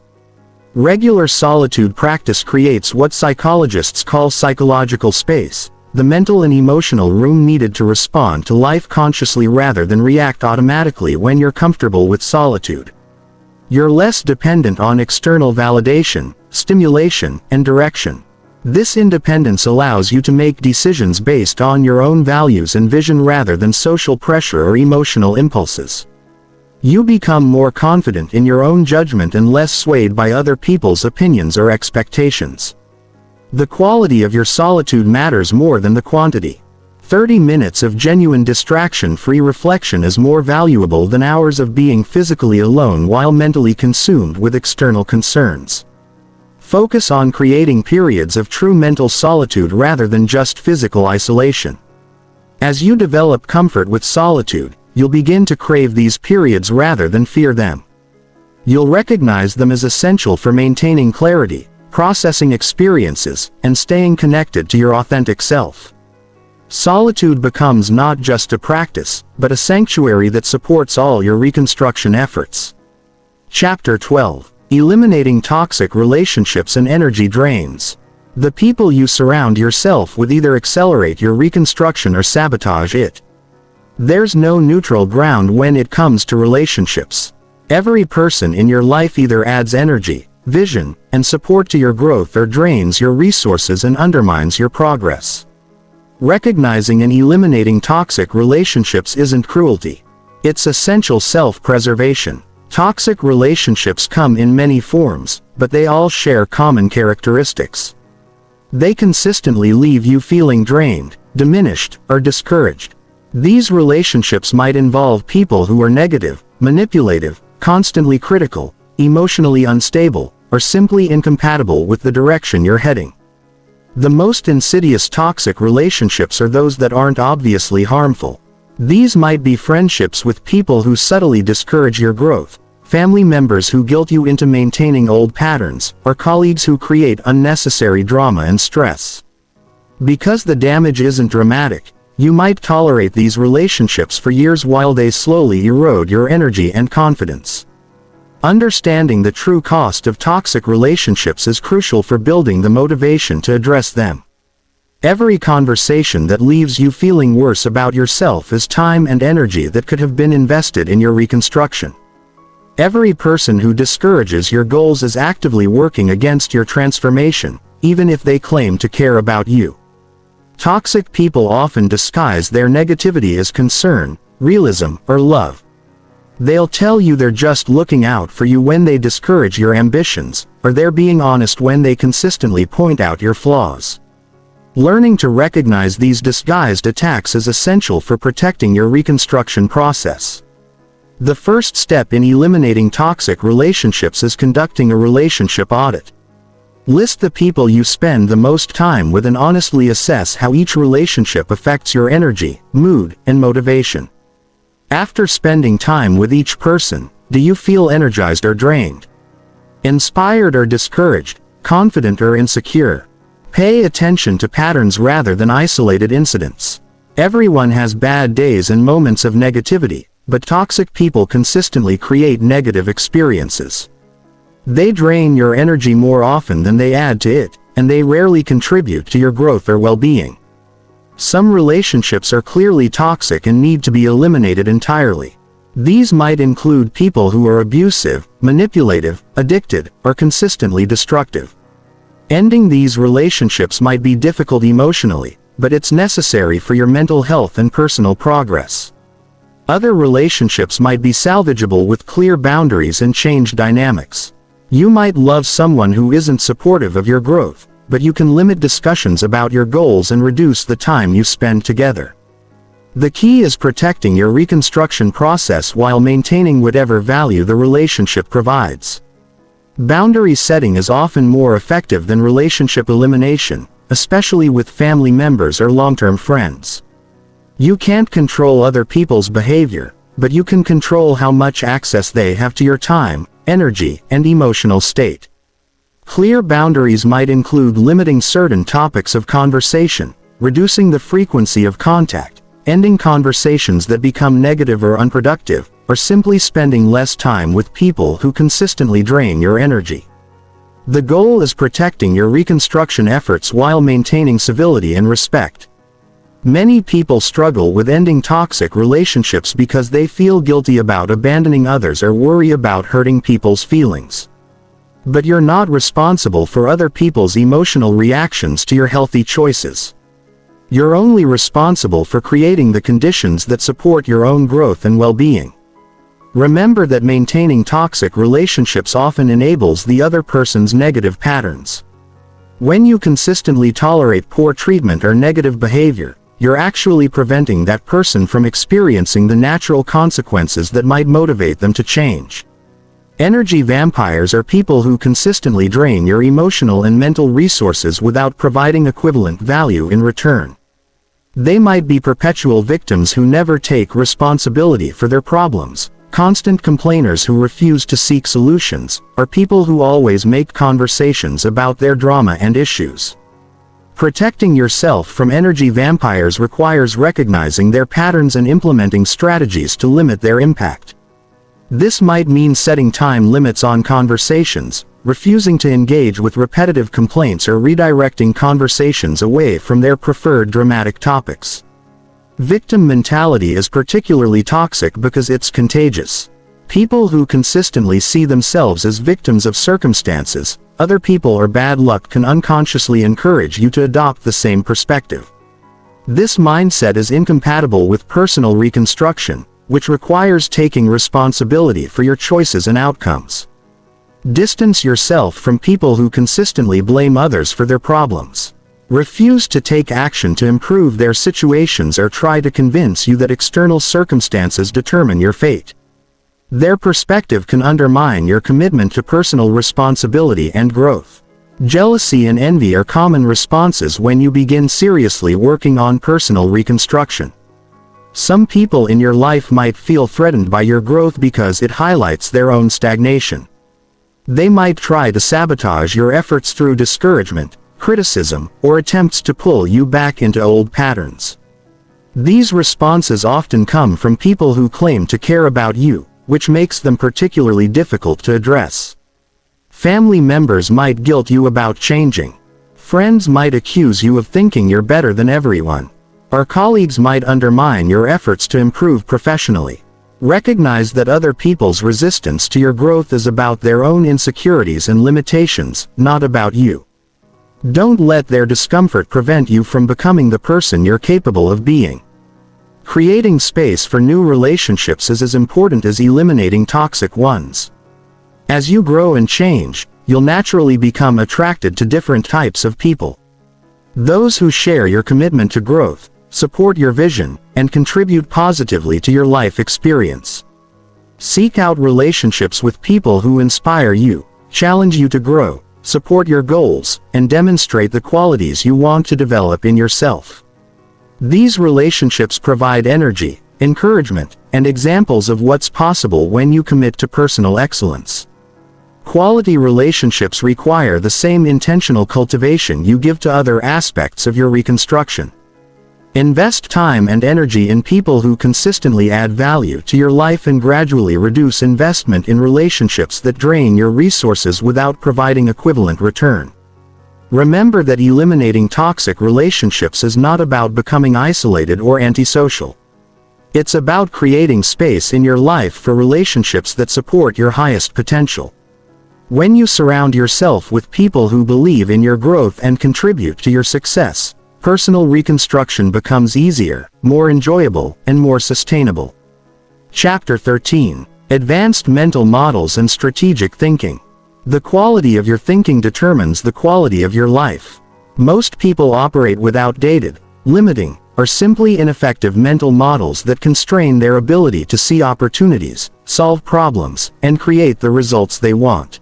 Regular solitude practice creates what psychologists call psychological space, the mental and emotional room needed to respond to life consciously rather than react automatically when you're comfortable with solitude. You're less dependent on external validation, stimulation, and direction. This independence allows you to make decisions based on your own values and vision rather than social pressure or emotional impulses. You become more confident in your own judgment and less swayed by other people's opinions or expectations. The quality of your solitude matters more than the quantity. 30 minutes of genuine distraction-free reflection is more valuable than hours of being physically alone while mentally consumed with external concerns. Focus on creating periods of true mental solitude rather than just physical isolation. As you develop comfort with solitude, you'll begin to crave these periods rather than fear them. You'll recognize them as essential for maintaining clarity, processing experiences, and staying connected to your authentic self. Solitude becomes not just a practice, but a sanctuary that supports all your reconstruction efforts. Chapter 12. Eliminating toxic relationships and energy drains. The people you surround yourself with either accelerate your reconstruction or sabotage it. There's no neutral ground when it comes to relationships. Every person in your life either adds energy, vision, and support to your growth or drains your resources and undermines your progress. Recognizing and eliminating toxic relationships isn't cruelty. It's essential self-preservation. Toxic relationships come in many forms, but they all share common characteristics. They consistently leave you feeling drained, diminished, or discouraged. These relationships might involve people who are negative, manipulative, constantly critical, emotionally unstable, or simply incompatible with the direction you're heading. The most insidious toxic relationships are those that aren't obviously harmful. These might be friendships with people who subtly discourage your growth, family members who guilt you into maintaining old patterns, or colleagues who create unnecessary drama and stress. Because the damage isn't dramatic, you might tolerate these relationships for years while they slowly erode your energy and confidence. Understanding the true cost of toxic relationships is crucial for building the motivation to address them. Every conversation that leaves you feeling worse about yourself is time and energy that could have been invested in your reconstruction. Every person who discourages your goals is actively working against your transformation, even if they claim to care about you. Toxic people often disguise their negativity as concern, realism, or love. They'll tell you they're just looking out for you when they discourage your ambitions, or they're being honest when they consistently point out your flaws. Learning to recognize these disguised attacks is essential for protecting your reconstruction process. The first step in eliminating toxic relationships is conducting a relationship audit. List the people you spend the most time with and honestly assess how each relationship affects your energy, mood, and motivation. After spending time with each person, do you feel energized or drained? Inspired or discouraged? Confident or insecure? Pay attention to patterns rather than isolated incidents. Everyone has bad days and moments of negativity, but toxic people consistently create negative experiences. They drain your energy more often than they add to it, and they rarely contribute to your growth or well-being. Some relationships are clearly toxic and need to be eliminated entirely. These might include people who are abusive, manipulative, addicted, or consistently destructive. Ending these relationships might be difficult emotionally, but it's necessary for your mental health and personal progress. Other relationships might be salvageable with clear boundaries and changed dynamics. You might love someone who isn't supportive of your growth, but you can limit discussions about your goals and reduce the time you spend together. The key is protecting your reconstruction process while maintaining whatever value the relationship provides. Boundary setting is often more effective than relationship elimination, especially with family members or long-term friends. You can't control other people's behavior, but you can control how much access they have to your time, energy, and emotional state. Clear boundaries might include limiting certain topics of conversation, reducing the frequency of contact, ending conversations that become negative or unproductive, or simply spending less time with people who consistently drain your energy. The goal is protecting your reconstruction efforts while maintaining civility and respect. Many people struggle with ending toxic relationships because they feel guilty about abandoning others or worry about hurting people's feelings. But you're not responsible for other people's emotional reactions to your healthy choices. You're only responsible for creating the conditions that support your own growth and well-being. Remember that maintaining toxic relationships often enables the other person's negative patterns. When you consistently tolerate poor treatment or negative behavior, you're actually preventing that person from experiencing the natural consequences that might motivate them to change. Energy vampires are people who consistently drain your emotional and mental resources without providing equivalent value in return. They might be perpetual victims who never take responsibility for their problems, constant complainers who refuse to seek solutions, or people who always make conversations about their drama and issues. Protecting yourself from energy vampires requires recognizing their patterns and implementing strategies to limit their impact. This might mean setting time limits on conversations, refusing to engage with repetitive complaints, or redirecting conversations away from their preferred dramatic topics. Victim mentality is particularly toxic because it's contagious. People who consistently see themselves as victims of circumstances, other people, or bad luck can unconsciously encourage you to adopt the same perspective. This mindset is incompatible with personal reconstruction, which requires taking responsibility for your choices and outcomes. Distance yourself from people who consistently blame others for their problems. Refuse to take action to improve their situations or try to convince you that external circumstances determine your fate. Their perspective can undermine your commitment to personal responsibility and growth. Jealousy and envy are common responses when you begin seriously working on personal reconstruction. Some people in your life might feel threatened by your growth because it highlights their own stagnation. They might try to sabotage your efforts through discouragement, criticism, or attempts to pull you back into old patterns. These responses often come from people who claim to care about you, which makes them particularly difficult to address. Family members might guilt you about changing. Friends might accuse you of thinking you're better than everyone. Or colleagues might undermine your efforts to improve professionally. Recognize that other people's resistance to your growth is about their own insecurities and limitations, not about you. Don't let their discomfort prevent you from becoming the person you're capable of being. Creating space for new relationships is as important as eliminating toxic ones. As you grow and change, you'll naturally become attracted to different types of people. Those who share your commitment to growth, support your vision, and contribute positively to your life experience. Seek out relationships with people who inspire you, challenge you to grow, support your goals, and demonstrate the qualities you want to develop in yourself. These relationships provide energy, encouragement, and examples of what's possible when you commit to personal excellence. Quality relationships require the same intentional cultivation you give to other aspects of your reconstruction. Invest time and energy in people who consistently add value to your life and gradually reduce investment in relationships that drain your resources without providing equivalent return. Remember that eliminating toxic relationships is not about becoming isolated or antisocial. It's about creating space in your life for relationships that support your highest potential. When you surround yourself with people who believe in your growth and contribute to your success, personal reconstruction becomes easier, more enjoyable, and more sustainable. Chapter 13. Advanced Mental Models and Strategic Thinking. The quality of your thinking determines the quality of your life. Most people operate with outdated, limiting, or simply ineffective mental models that constrain their ability to see opportunities, solve problems, and create the results they want.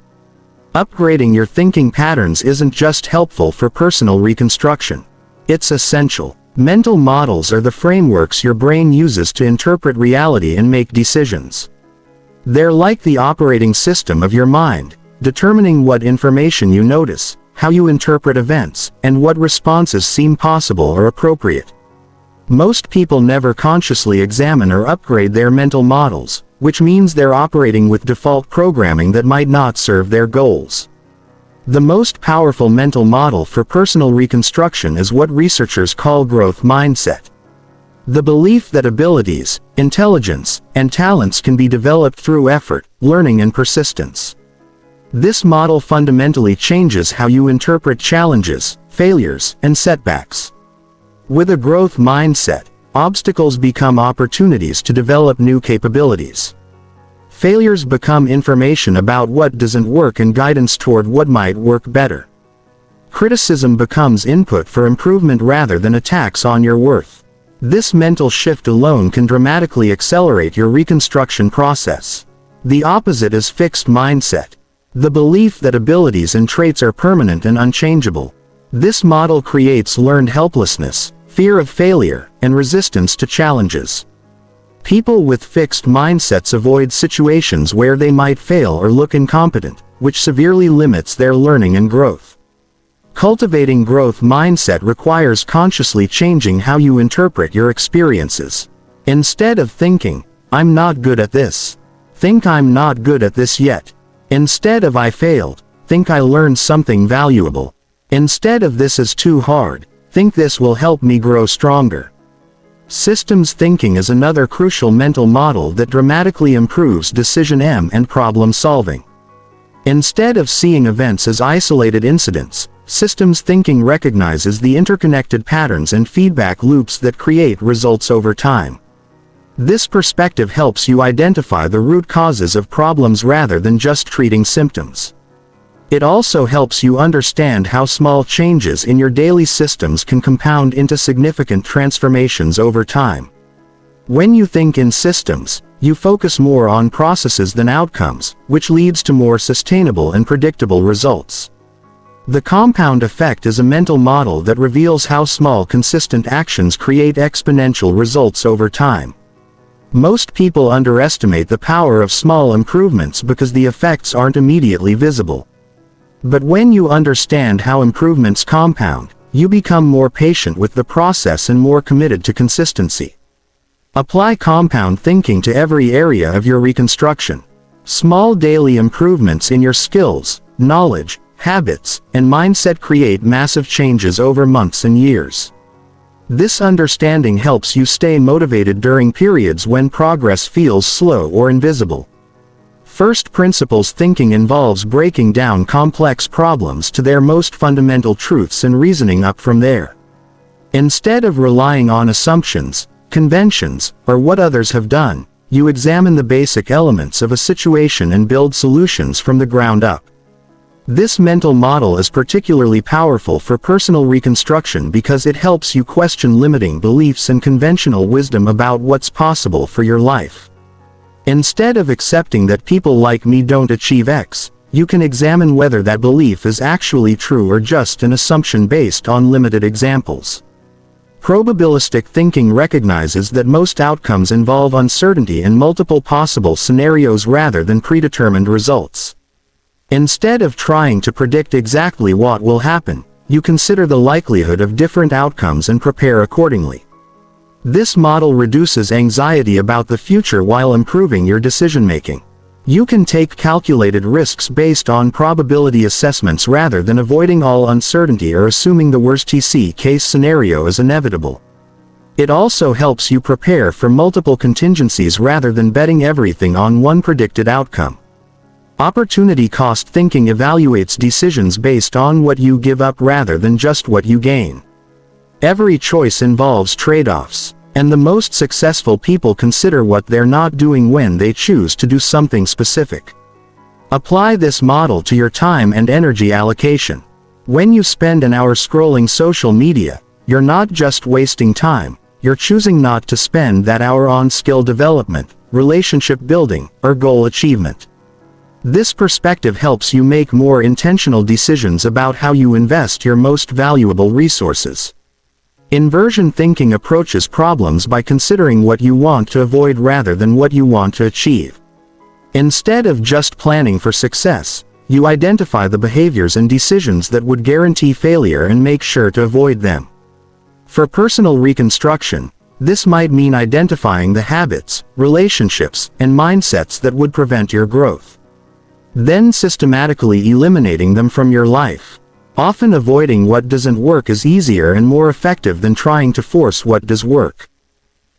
Upgrading your thinking patterns isn't just helpful for personal reconstruction. It's essential. Mental models are the frameworks your brain uses to interpret reality and make decisions. They're like the operating system of your mind, determining what information you notice, how you interpret events, and what responses seem possible or appropriate. Most people never consciously examine or upgrade their mental models, which means they're operating with default programming that might not serve their goals. The most powerful mental model for personal reconstruction is what researchers call growth mindset. The belief that abilities, intelligence, and talents can be developed through effort, learning, and persistence. This model fundamentally changes how you interpret challenges, failures, and setbacks. With a growth mindset, obstacles become opportunities to develop new capabilities. Failures become information about what doesn't work and guidance toward what might work better. Criticism becomes input for improvement rather than attacks on your worth. This mental shift alone can dramatically accelerate your reconstruction process. The opposite is fixed mindset. The belief that abilities and traits are permanent and unchangeable. This model creates learned helplessness, fear of failure, and resistance to challenges. People with fixed mindsets avoid situations where they might fail or look incompetent, which severely limits their learning and growth. Cultivating growth mindset requires consciously changing how you interpret your experiences. Instead of thinking, "I'm not good at this," think, "I'm not good at this yet." Instead of "I failed," think, "I learned something valuable." Instead of "this is too hard," think, "this will help me grow stronger." Systems thinking is another crucial mental model that dramatically improves decision and problem solving. Instead of seeing events as isolated incidents, systems thinking recognizes the interconnected patterns and feedback loops that create results over time. This perspective helps you identify the root causes of problems rather than just treating symptoms. It also helps you understand how small changes in your daily systems can compound into significant transformations over time. When you think in systems, you focus more on processes than outcomes, which leads to more sustainable and predictable results. The compound effect is a mental model that reveals how small consistent actions create exponential results over time. Most people underestimate the power of small improvements because the effects aren't immediately visible. But when you understand how improvements compound, you become more patient with the process and more committed to consistency. Apply compound thinking to every area of your reconstruction. Small daily improvements in your skills, knowledge, habits, and mindset create massive changes over months and years. This understanding helps you stay motivated during periods when progress feels slow or invisible. First principles thinking involves breaking down complex problems to their most fundamental truths and reasoning up from there. Instead of relying on assumptions, conventions, or what others have done, you examine the basic elements of a situation and build solutions from the ground up. This mental model is particularly powerful for personal reconstruction because it helps you question limiting beliefs and conventional wisdom about what's possible for your life. Instead of accepting that people like me don't achieve X, you can examine whether that belief is actually true or just an assumption based on limited examples. Probabilistic thinking recognizes that most outcomes involve uncertainty in multiple possible scenarios rather than predetermined results. Instead of trying to predict exactly what will happen, you consider the likelihood of different outcomes and prepare accordingly. This model reduces anxiety about the future while improving your decision-making. You can take calculated risks based on probability assessments rather than avoiding all uncertainty or assuming the worst-case scenario is inevitable. It also helps you prepare for multiple contingencies rather than betting everything on one predicted outcome. Opportunity cost thinking evaluates decisions based on what you give up rather than just what you gain. Every choice involves trade-offs, and the most successful people consider what they're not doing when they choose to do something specific. Apply this model to your time and energy allocation. When you spend an hour scrolling social media, you're not just wasting time, you're choosing not to spend that hour on skill development, relationship building, or goal achievement. This perspective helps you make more intentional decisions about how you invest your most valuable resources. Inversion thinking approaches problems by considering what you want to avoid rather than what you want to achieve. Instead of just planning for success, you identify the behaviors and decisions that would guarantee failure and make sure to avoid them. For personal reconstruction, this might mean identifying the habits, relationships, and mindsets that would prevent your growth. Then systematically eliminating them from your life. Often avoiding what doesn't work is easier and more effective than trying to force what does work.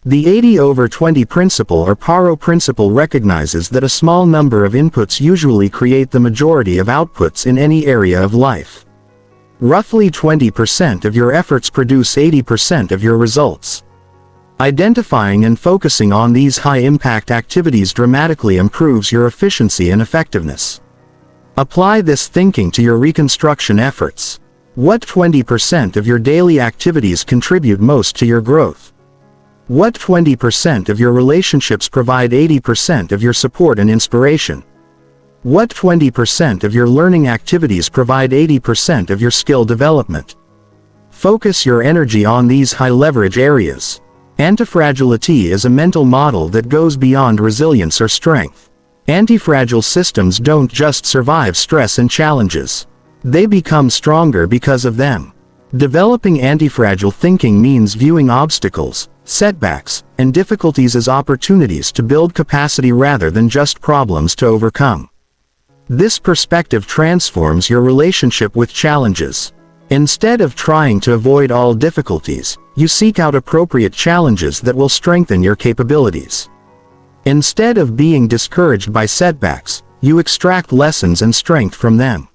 The 80/20 principle or Paro principle recognizes that a small number of inputs usually create the majority of outputs in any area of life. Roughly 20% of your efforts produce 80% of your results. Identifying and focusing on these high-impact activities dramatically improves your efficiency and effectiveness. Apply this thinking to your reconstruction efforts. What 20% of your daily activities contribute most to your growth? What 20% of your relationships provide 80% of your support and inspiration? What 20% of your learning activities provide 80% of your skill development? Focus your energy on these high-leverage areas. Antifragility is a mental model that goes beyond resilience or strength. Antifragile systems don't just survive stress and challenges. They become stronger because of them. Developing antifragile thinking means viewing obstacles, setbacks, and difficulties as opportunities to build capacity rather than just problems to overcome. This perspective transforms your relationship with challenges. Instead of trying to avoid all difficulties, you seek out appropriate challenges that will strengthen your capabilities. Instead of being discouraged by setbacks, you extract lessons and strength from them.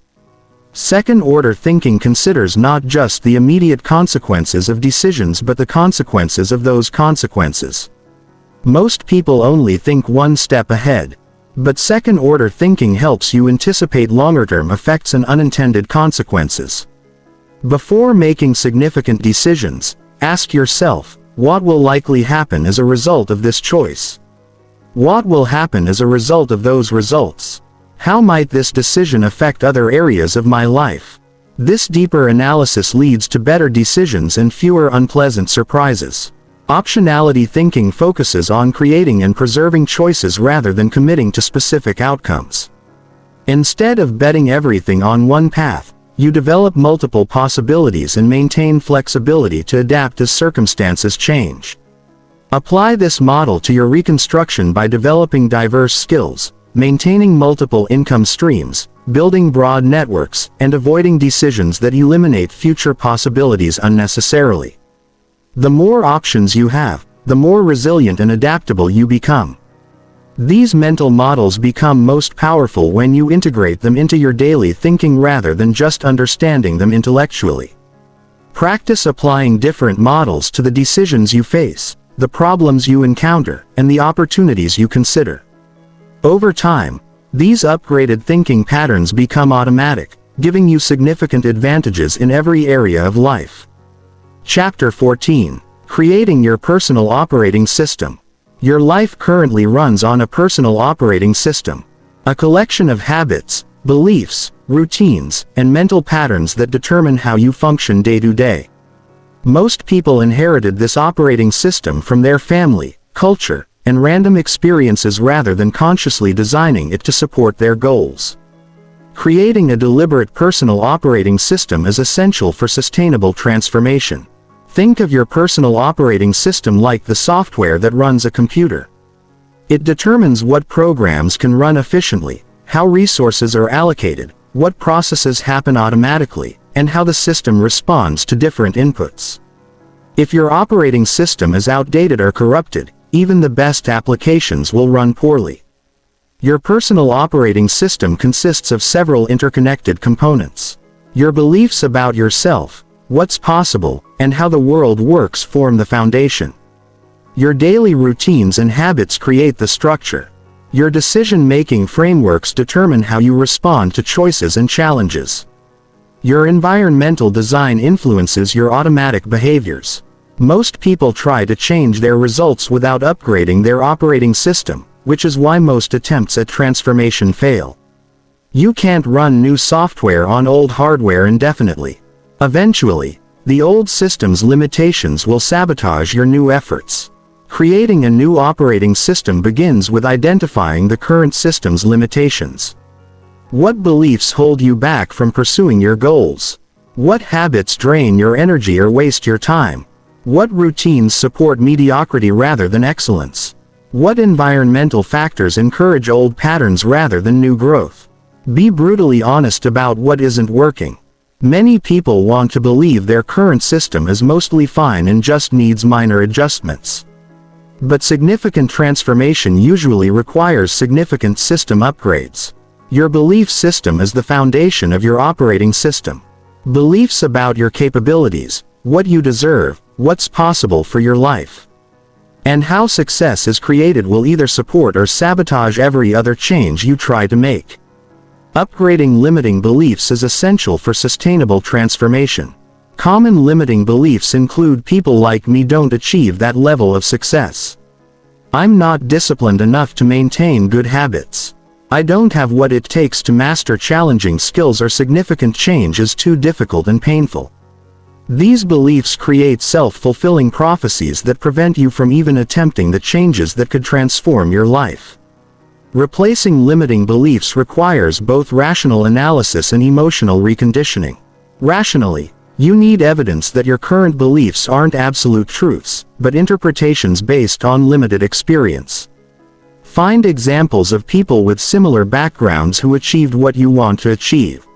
Second-order thinking considers not just the immediate consequences of decisions but the consequences of those consequences. Most people only think one step ahead, but second-order thinking helps you anticipate longer-term effects and unintended consequences. Before making significant decisions, ask yourself, what will likely happen as a result of this choice? What will happen as a result of those results? How might this decision affect other areas of my life? This deeper analysis leads to better decisions and fewer unpleasant surprises. Optionality thinking focuses on creating and preserving choices rather than committing to specific outcomes. Instead of betting everything on one path, you develop multiple possibilities and maintain flexibility to adapt as circumstances change. Apply this model to your reconstruction by developing diverse skills, maintaining multiple income streams, building broad networks, and avoiding decisions that eliminate future possibilities unnecessarily. The more options you have, the more resilient and adaptable you become. These mental models become most powerful when you integrate them into your daily thinking rather than just understanding them intellectually. Practice applying different models to the decisions you face, the problems you encounter, and the opportunities you consider. Over time, these upgraded thinking patterns become automatic, giving you significant advantages in every area of life. Chapter 14. Creating your personal operating system. Your life currently runs on a personal operating system, a collection of habits, beliefs, routines, and mental patterns that determine how you function day to day. Most people inherited this operating system from their family, culture, and random experiences rather than consciously designing it to support their goals. Creating a deliberate personal operating system is essential for sustainable transformation. Think of your personal operating system like the software that runs a computer. It determines what programs can run efficiently, how resources are allocated, what processes happen automatically, and how the system responds to different inputs. If your operating system is outdated or corrupted, even the best applications will run poorly. Your personal operating system consists of several interconnected components. Your beliefs about yourself, what's possible, and how the world works form the foundation. Your daily routines and habits create the structure. Your decision-making frameworks determine how you respond to choices and challenges. Your environmental design influences your automatic behaviors. Most people try to change their results without upgrading their operating system, which is why most attempts at transformation fail. You can't run new software on old hardware indefinitely. Eventually, the old system's limitations will sabotage your new efforts. Creating a new operating system begins with identifying the current system's limitations. What beliefs hold you back from pursuing your goals? What habits drain your energy or waste your time? What routines support mediocrity rather than excellence? What environmental factors encourage old patterns rather than new growth? Be brutally honest about what isn't working. Many people want to believe their current system is mostly fine and just needs minor adjustments. But significant transformation usually requires significant system upgrades. Your belief system is the foundation of your operating system. Beliefs about your capabilities, what you deserve, what's possible for your life, and how success is created will either support or sabotage every other change you try to make. Upgrading limiting beliefs is essential for sustainable transformation. Common limiting beliefs include "people like me don't achieve that level of success." "I'm not disciplined enough to maintain good habits." "I don't have what it takes to master challenging skills," or "significant change is too difficult and painful." These beliefs create self-fulfilling prophecies that prevent you from even attempting the changes that could transform your life. Replacing limiting beliefs requires both rational analysis and emotional reconditioning. Rationally, you need evidence that your current beliefs aren't absolute truths, but interpretations based on limited experience. Find examples of people with similar backgrounds who achieved what you want to achieve.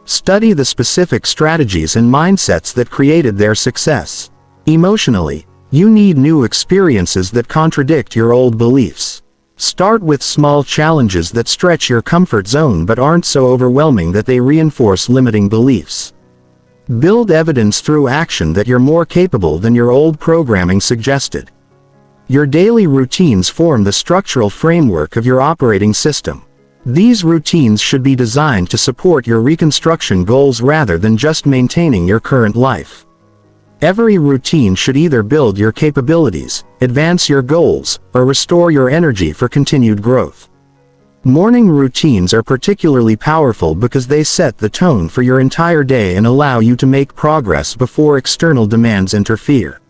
Study the specific strategies and mindsets that created their success. Emotionally, you need new experiences that contradict your old beliefs. Start with small challenges that stretch your comfort zone but aren't so overwhelming that they reinforce limiting beliefs. Build evidence through action that you're more capable than your old programming suggested. Your daily routines form the structural framework of your operating system. These routines should be designed to support your reconstruction goals rather than just maintaining your current life. Every routine should either build your capabilities, advance your goals, or restore your energy for continued growth. Morning routines are particularly powerful because they set the tone for your entire day and allow you to make progress before external demands interfere.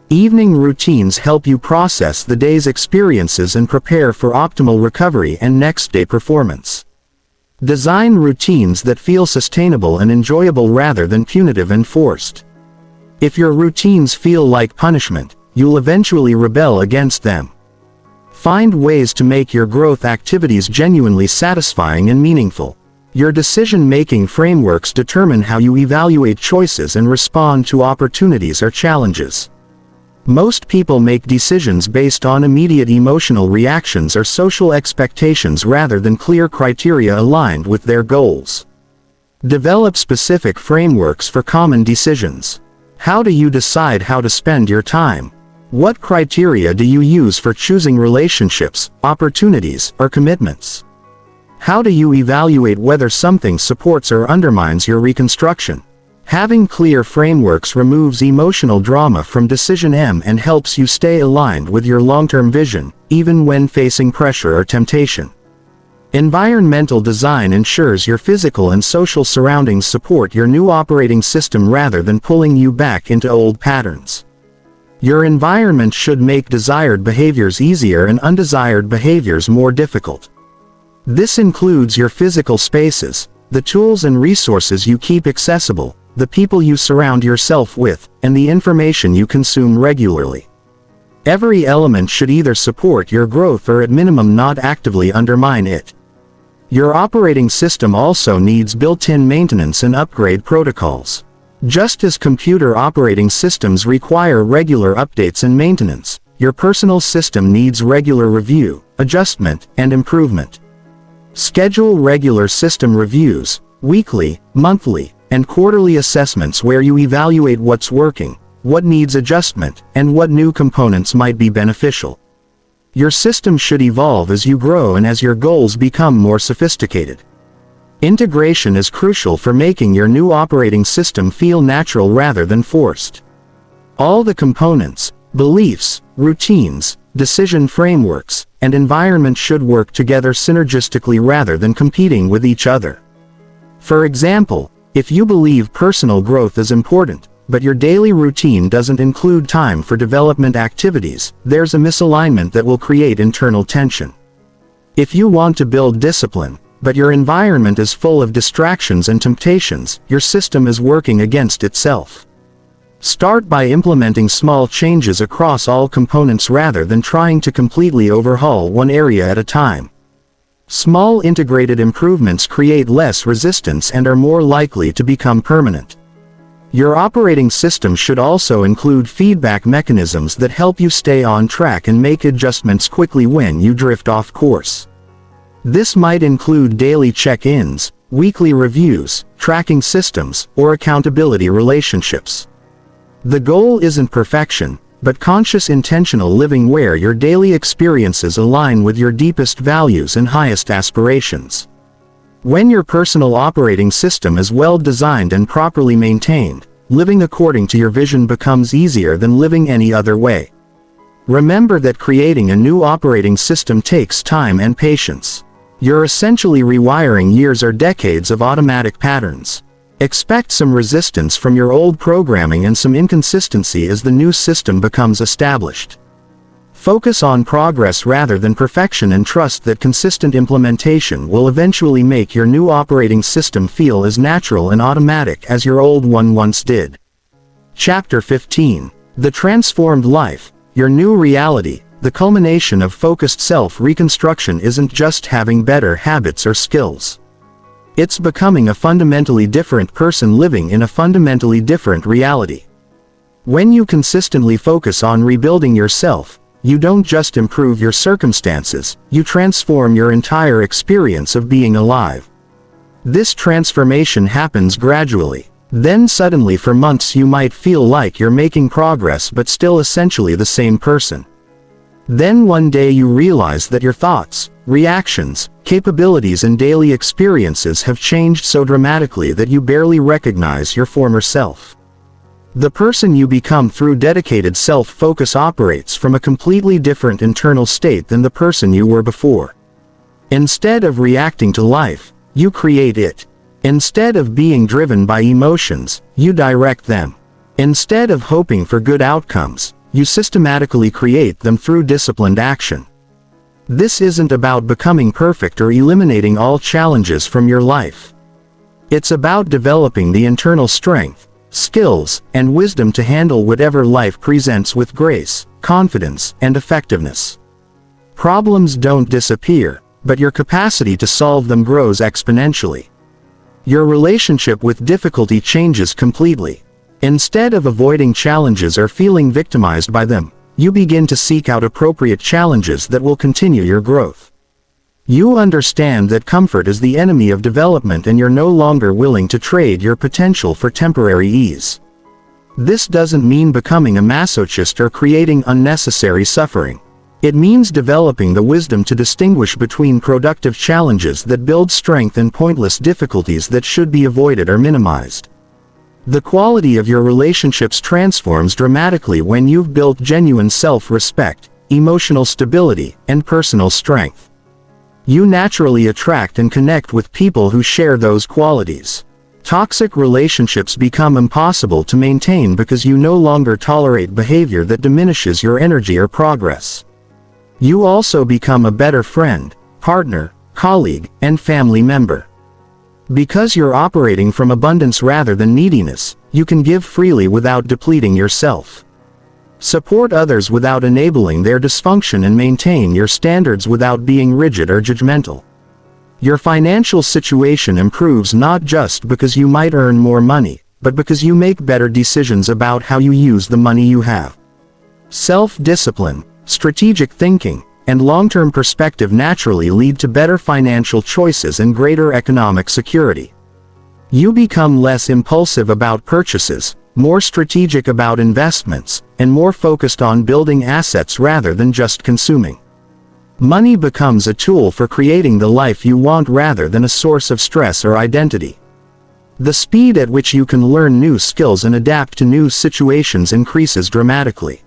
Evening routines help you process the day's experiences and prepare for optimal recovery and next-day performance. Design routines that feel sustainable and enjoyable rather than punitive and forced. If your routines feel like punishment, you'll eventually rebel against them. Find ways to make your growth activities genuinely satisfying and meaningful. Your decision-making frameworks determine how you evaluate choices and respond to opportunities or challenges. Most people make decisions based on immediate emotional reactions or social expectations rather than clear criteria aligned with their goals. Develop specific frameworks for common decisions. How do you decide how to spend your time? What criteria do you use for choosing relationships, opportunities, or commitments? How do you evaluate whether something supports or undermines your reconstruction? Having clear frameworks removes emotional drama from decision and helps you stay aligned with your long-term vision, even when facing pressure or temptation. Environmental design ensures your physical and social surroundings support your new operating system rather than pulling you back into old patterns. Your environment should make desired behaviors easier and undesired behaviors more difficult. This includes your physical spaces, the tools and resources you keep accessible, the people you surround yourself with, and the information you consume regularly. Every element should either support your growth or at minimum not actively undermine it. Your operating system also needs built-in maintenance and upgrade protocols. Just as computer operating systems require regular updates and maintenance, your personal system needs regular review, adjustment, and improvement. Schedule regular system reviews, weekly, monthly, and quarterly assessments where you evaluate what's working, what needs adjustment, and what new components might be beneficial. Your system should evolve as you grow and as your goals become more sophisticated. Integration is crucial for making your new operating system feel natural rather than forced. All the components, beliefs, routines, decision frameworks, and environment should work together synergistically rather than competing with each other. For example, if you believe personal growth is important, but your daily routine doesn't include time for development activities, there's a misalignment that will create internal tension. If you want to build discipline, but your environment is full of distractions and temptations, your system is working against itself. Start by implementing small changes across all components rather than trying to completely overhaul one area at a time. Small integrated improvements create less resistance and are more likely to become permanent. Your operating system should also include feedback mechanisms that help you stay on track and make adjustments quickly when you drift off course. This might include daily check-ins, weekly reviews, tracking systems, or accountability relationships. The goal isn't perfection, but conscious intentional living where your daily experiences align with your deepest values and highest aspirations. When your personal operating system is well designed and properly maintained, living according to your vision becomes easier than living any other way. Remember that creating a new operating system takes time and patience. You're essentially rewiring years or decades of automatic patterns. Expect some resistance from your old programming and some inconsistency as the new system becomes established. Focus on progress rather than perfection and trust that consistent implementation will eventually make your new operating system feel as natural and automatic as your old one once did. Chapter 15. The Transformed Life, Your New Reality. The culmination of focused self-reconstruction isn't just having better habits or skills. It's becoming a fundamentally different person living in a fundamentally different reality. When you consistently focus on rebuilding yourself, you don't just improve your circumstances, you transform your entire experience of being alive. This transformation happens gradually. Then suddenly for months you might feel like you're making progress but still essentially the same person. Then one day you realize that your thoughts, reactions, capabilities and daily experiences have changed so dramatically that you barely recognize your former self. The person you become through dedicated self-focus operates from a completely different internal state than the person you were before. Instead of reacting to life, you create it. Instead of being driven by emotions, you direct them. Instead of hoping for good outcomes, you systematically create them through disciplined action. This isn't about becoming perfect or eliminating all challenges from your life. It's about developing the internal strength, skills, and wisdom to handle whatever life presents with grace, confidence, and effectiveness. Problems don't disappear, but your capacity to solve them grows exponentially. Your relationship with difficulty changes completely. Instead of avoiding challenges or feeling victimized by them, you begin to seek out appropriate challenges that will continue your growth. You understand that comfort is the enemy of development, and you're no longer willing to trade your potential for temporary ease. This doesn't mean becoming a masochist or creating unnecessary suffering. It means developing the wisdom to distinguish between productive challenges that build strength and pointless difficulties that should be avoided or minimized. The quality of your relationships transforms dramatically when you've built genuine self-respect, emotional stability, and personal strength. You naturally attract and connect with people who share those qualities. Toxic relationships become impossible to maintain because you no longer tolerate behavior that diminishes your energy or progress. You also become a better friend, partner, colleague, and family member. Because you're operating from abundance rather than neediness, you can give freely without depleting yourself. Support others without enabling their dysfunction, and maintain your standards without being rigid or judgmental. Your financial situation improves not just because you might earn more money, but because you make better decisions about how you use the money you have. Self-discipline, strategic thinking, and long-term perspective naturally lead to better financial choices and greater economic security. You become less impulsive about purchases, more strategic about investments, and more focused on building assets rather than just consuming. Money becomes a tool for creating the life you want rather than a source of stress or identity. The speed at which you can learn new skills and adapt to new situations increases dramatically.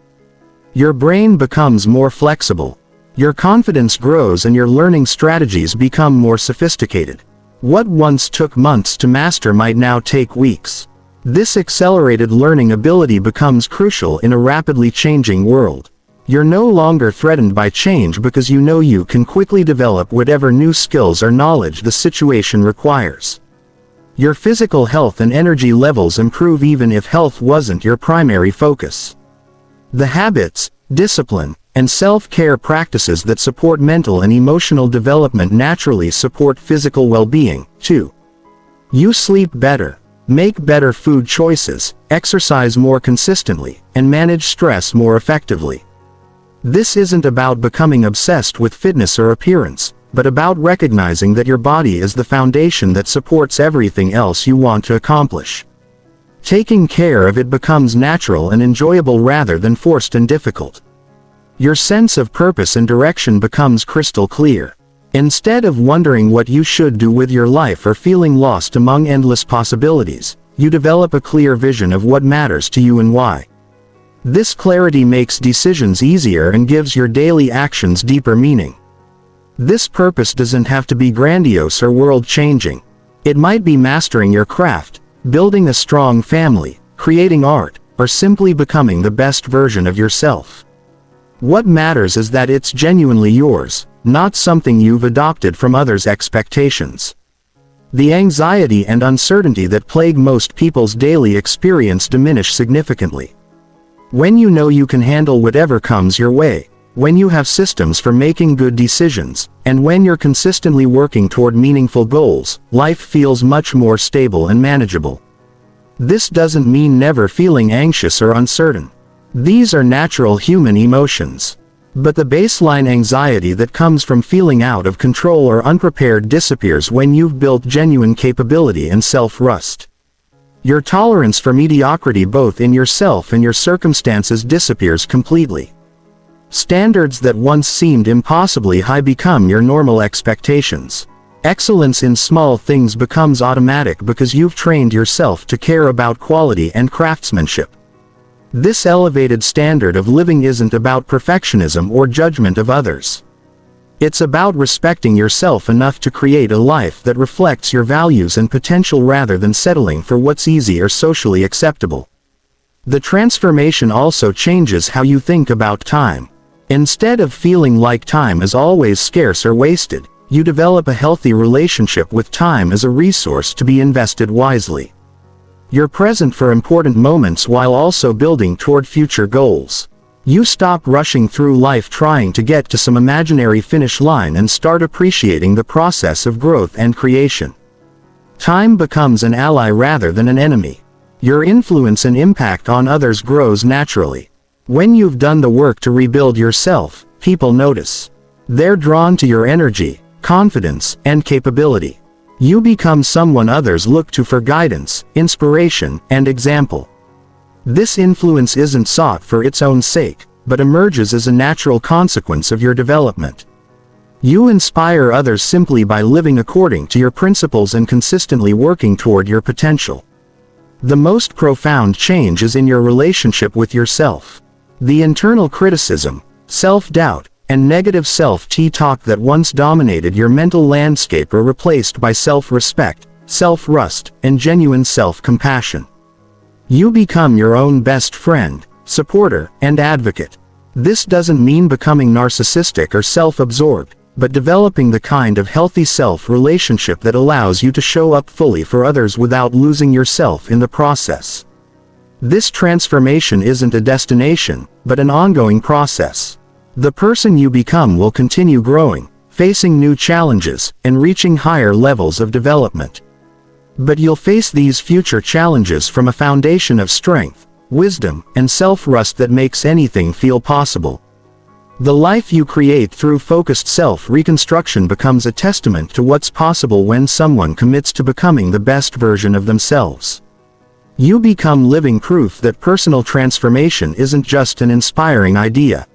Your brain becomes more flexible. Your confidence grows and your learning strategies become more sophisticated. What once took months to master might now take weeks. This accelerated learning ability becomes crucial in a rapidly changing world. You're no longer threatened by change because you know you can quickly develop whatever new skills or knowledge the situation requires. Your physical health and energy levels improve even if health wasn't your primary focus. The habits, discipline, and self-care practices that support mental and emotional development naturally support physical well-being, too. You sleep better, make better food choices, exercise more consistently, and manage stress more effectively. This isn't about becoming obsessed with fitness or appearance, but about recognizing that your body is the foundation that supports everything else you want to accomplish. Taking care of it becomes natural and enjoyable rather than forced and difficult. Your sense of purpose and direction becomes crystal clear. Instead of wondering what you should do with your life or feeling lost among endless possibilities, you develop a clear vision of what matters to you and why. This clarity makes decisions easier and gives your daily actions deeper meaning. This purpose doesn't have to be grandiose or world-changing. It might be mastering your craft, building a strong family, creating art, or simply becoming the best version of yourself. What matters is that it's genuinely yours, not something you've adopted from others' expectations. The anxiety and uncertainty that plague most people's daily experience diminish significantly. When you know you can handle whatever comes your way, when you have systems for making good decisions, and when you're consistently working toward meaningful goals, life feels much more stable and manageable. This doesn't mean never feeling anxious or uncertain. These are natural human emotions. But the baseline anxiety that comes from feeling out of control or unprepared disappears when you've built genuine capability and self-trust. Your tolerance for mediocrity both in yourself and your circumstances disappears completely. Standards that once seemed impossibly high become your normal expectations. Excellence in small things becomes automatic because you've trained yourself to care about quality and craftsmanship. This elevated standard of living isn't about perfectionism or judgment of others. It's about respecting yourself enough to create a life that reflects your values and potential rather than settling for what's easy or socially acceptable. The transformation also changes how you think about time. Instead of feeling like time is always scarce or wasted, you develop a healthy relationship with time as a resource to be invested wisely. You're present for important moments while also building toward future goals. You stop rushing through life trying to get to some imaginary finish line and start appreciating the process of growth and creation. Time becomes an ally rather than an enemy. Your influence and impact on others grows naturally. When you've done the work to rebuild yourself, people notice. They're drawn to your energy, confidence, and capability. You become someone others look to for guidance, inspiration, and example. This influence isn't sought for its own sake, but emerges as a natural consequence of your development. You inspire others simply by living according to your principles and consistently working toward your potential. The most profound change is in your relationship with yourself. The internal criticism, self-doubt, and negative self-talk that once dominated your mental landscape are replaced by self-respect, self-trust, and genuine self-compassion. You become your own best friend, supporter, and advocate. This doesn't mean becoming narcissistic or self-absorbed, but developing the kind of healthy self-relationship that allows you to show up fully for others without losing yourself in the process. This transformation isn't a destination, but an ongoing process. The person you become will continue growing, facing new challenges, and reaching higher levels of development. But you'll face these future challenges from a foundation of strength, wisdom, and self-trust that makes anything feel possible. The life you create through focused self-reconstruction becomes a testament to what's possible when someone commits to becoming the best version of themselves. You become living proof that personal transformation isn't just an inspiring idea.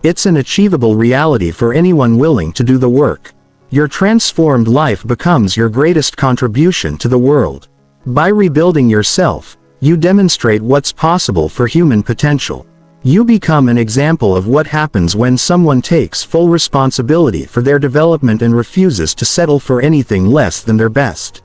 It's an achievable reality for anyone willing to do the work. Your transformed life becomes your greatest contribution to the world. By rebuilding yourself, you demonstrate what's possible for human potential. You become an example of what happens when someone takes full responsibility for their development and refuses to settle for anything less than their best.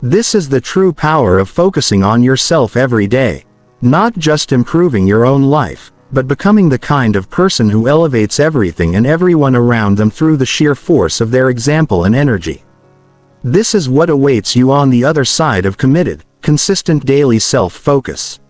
This is the true power of focusing on yourself every day. Not just improving your own life, but becoming the kind of person who elevates everything and everyone around them through the sheer force of their example and energy. This is what awaits you on the other side of committed, consistent daily self-focus.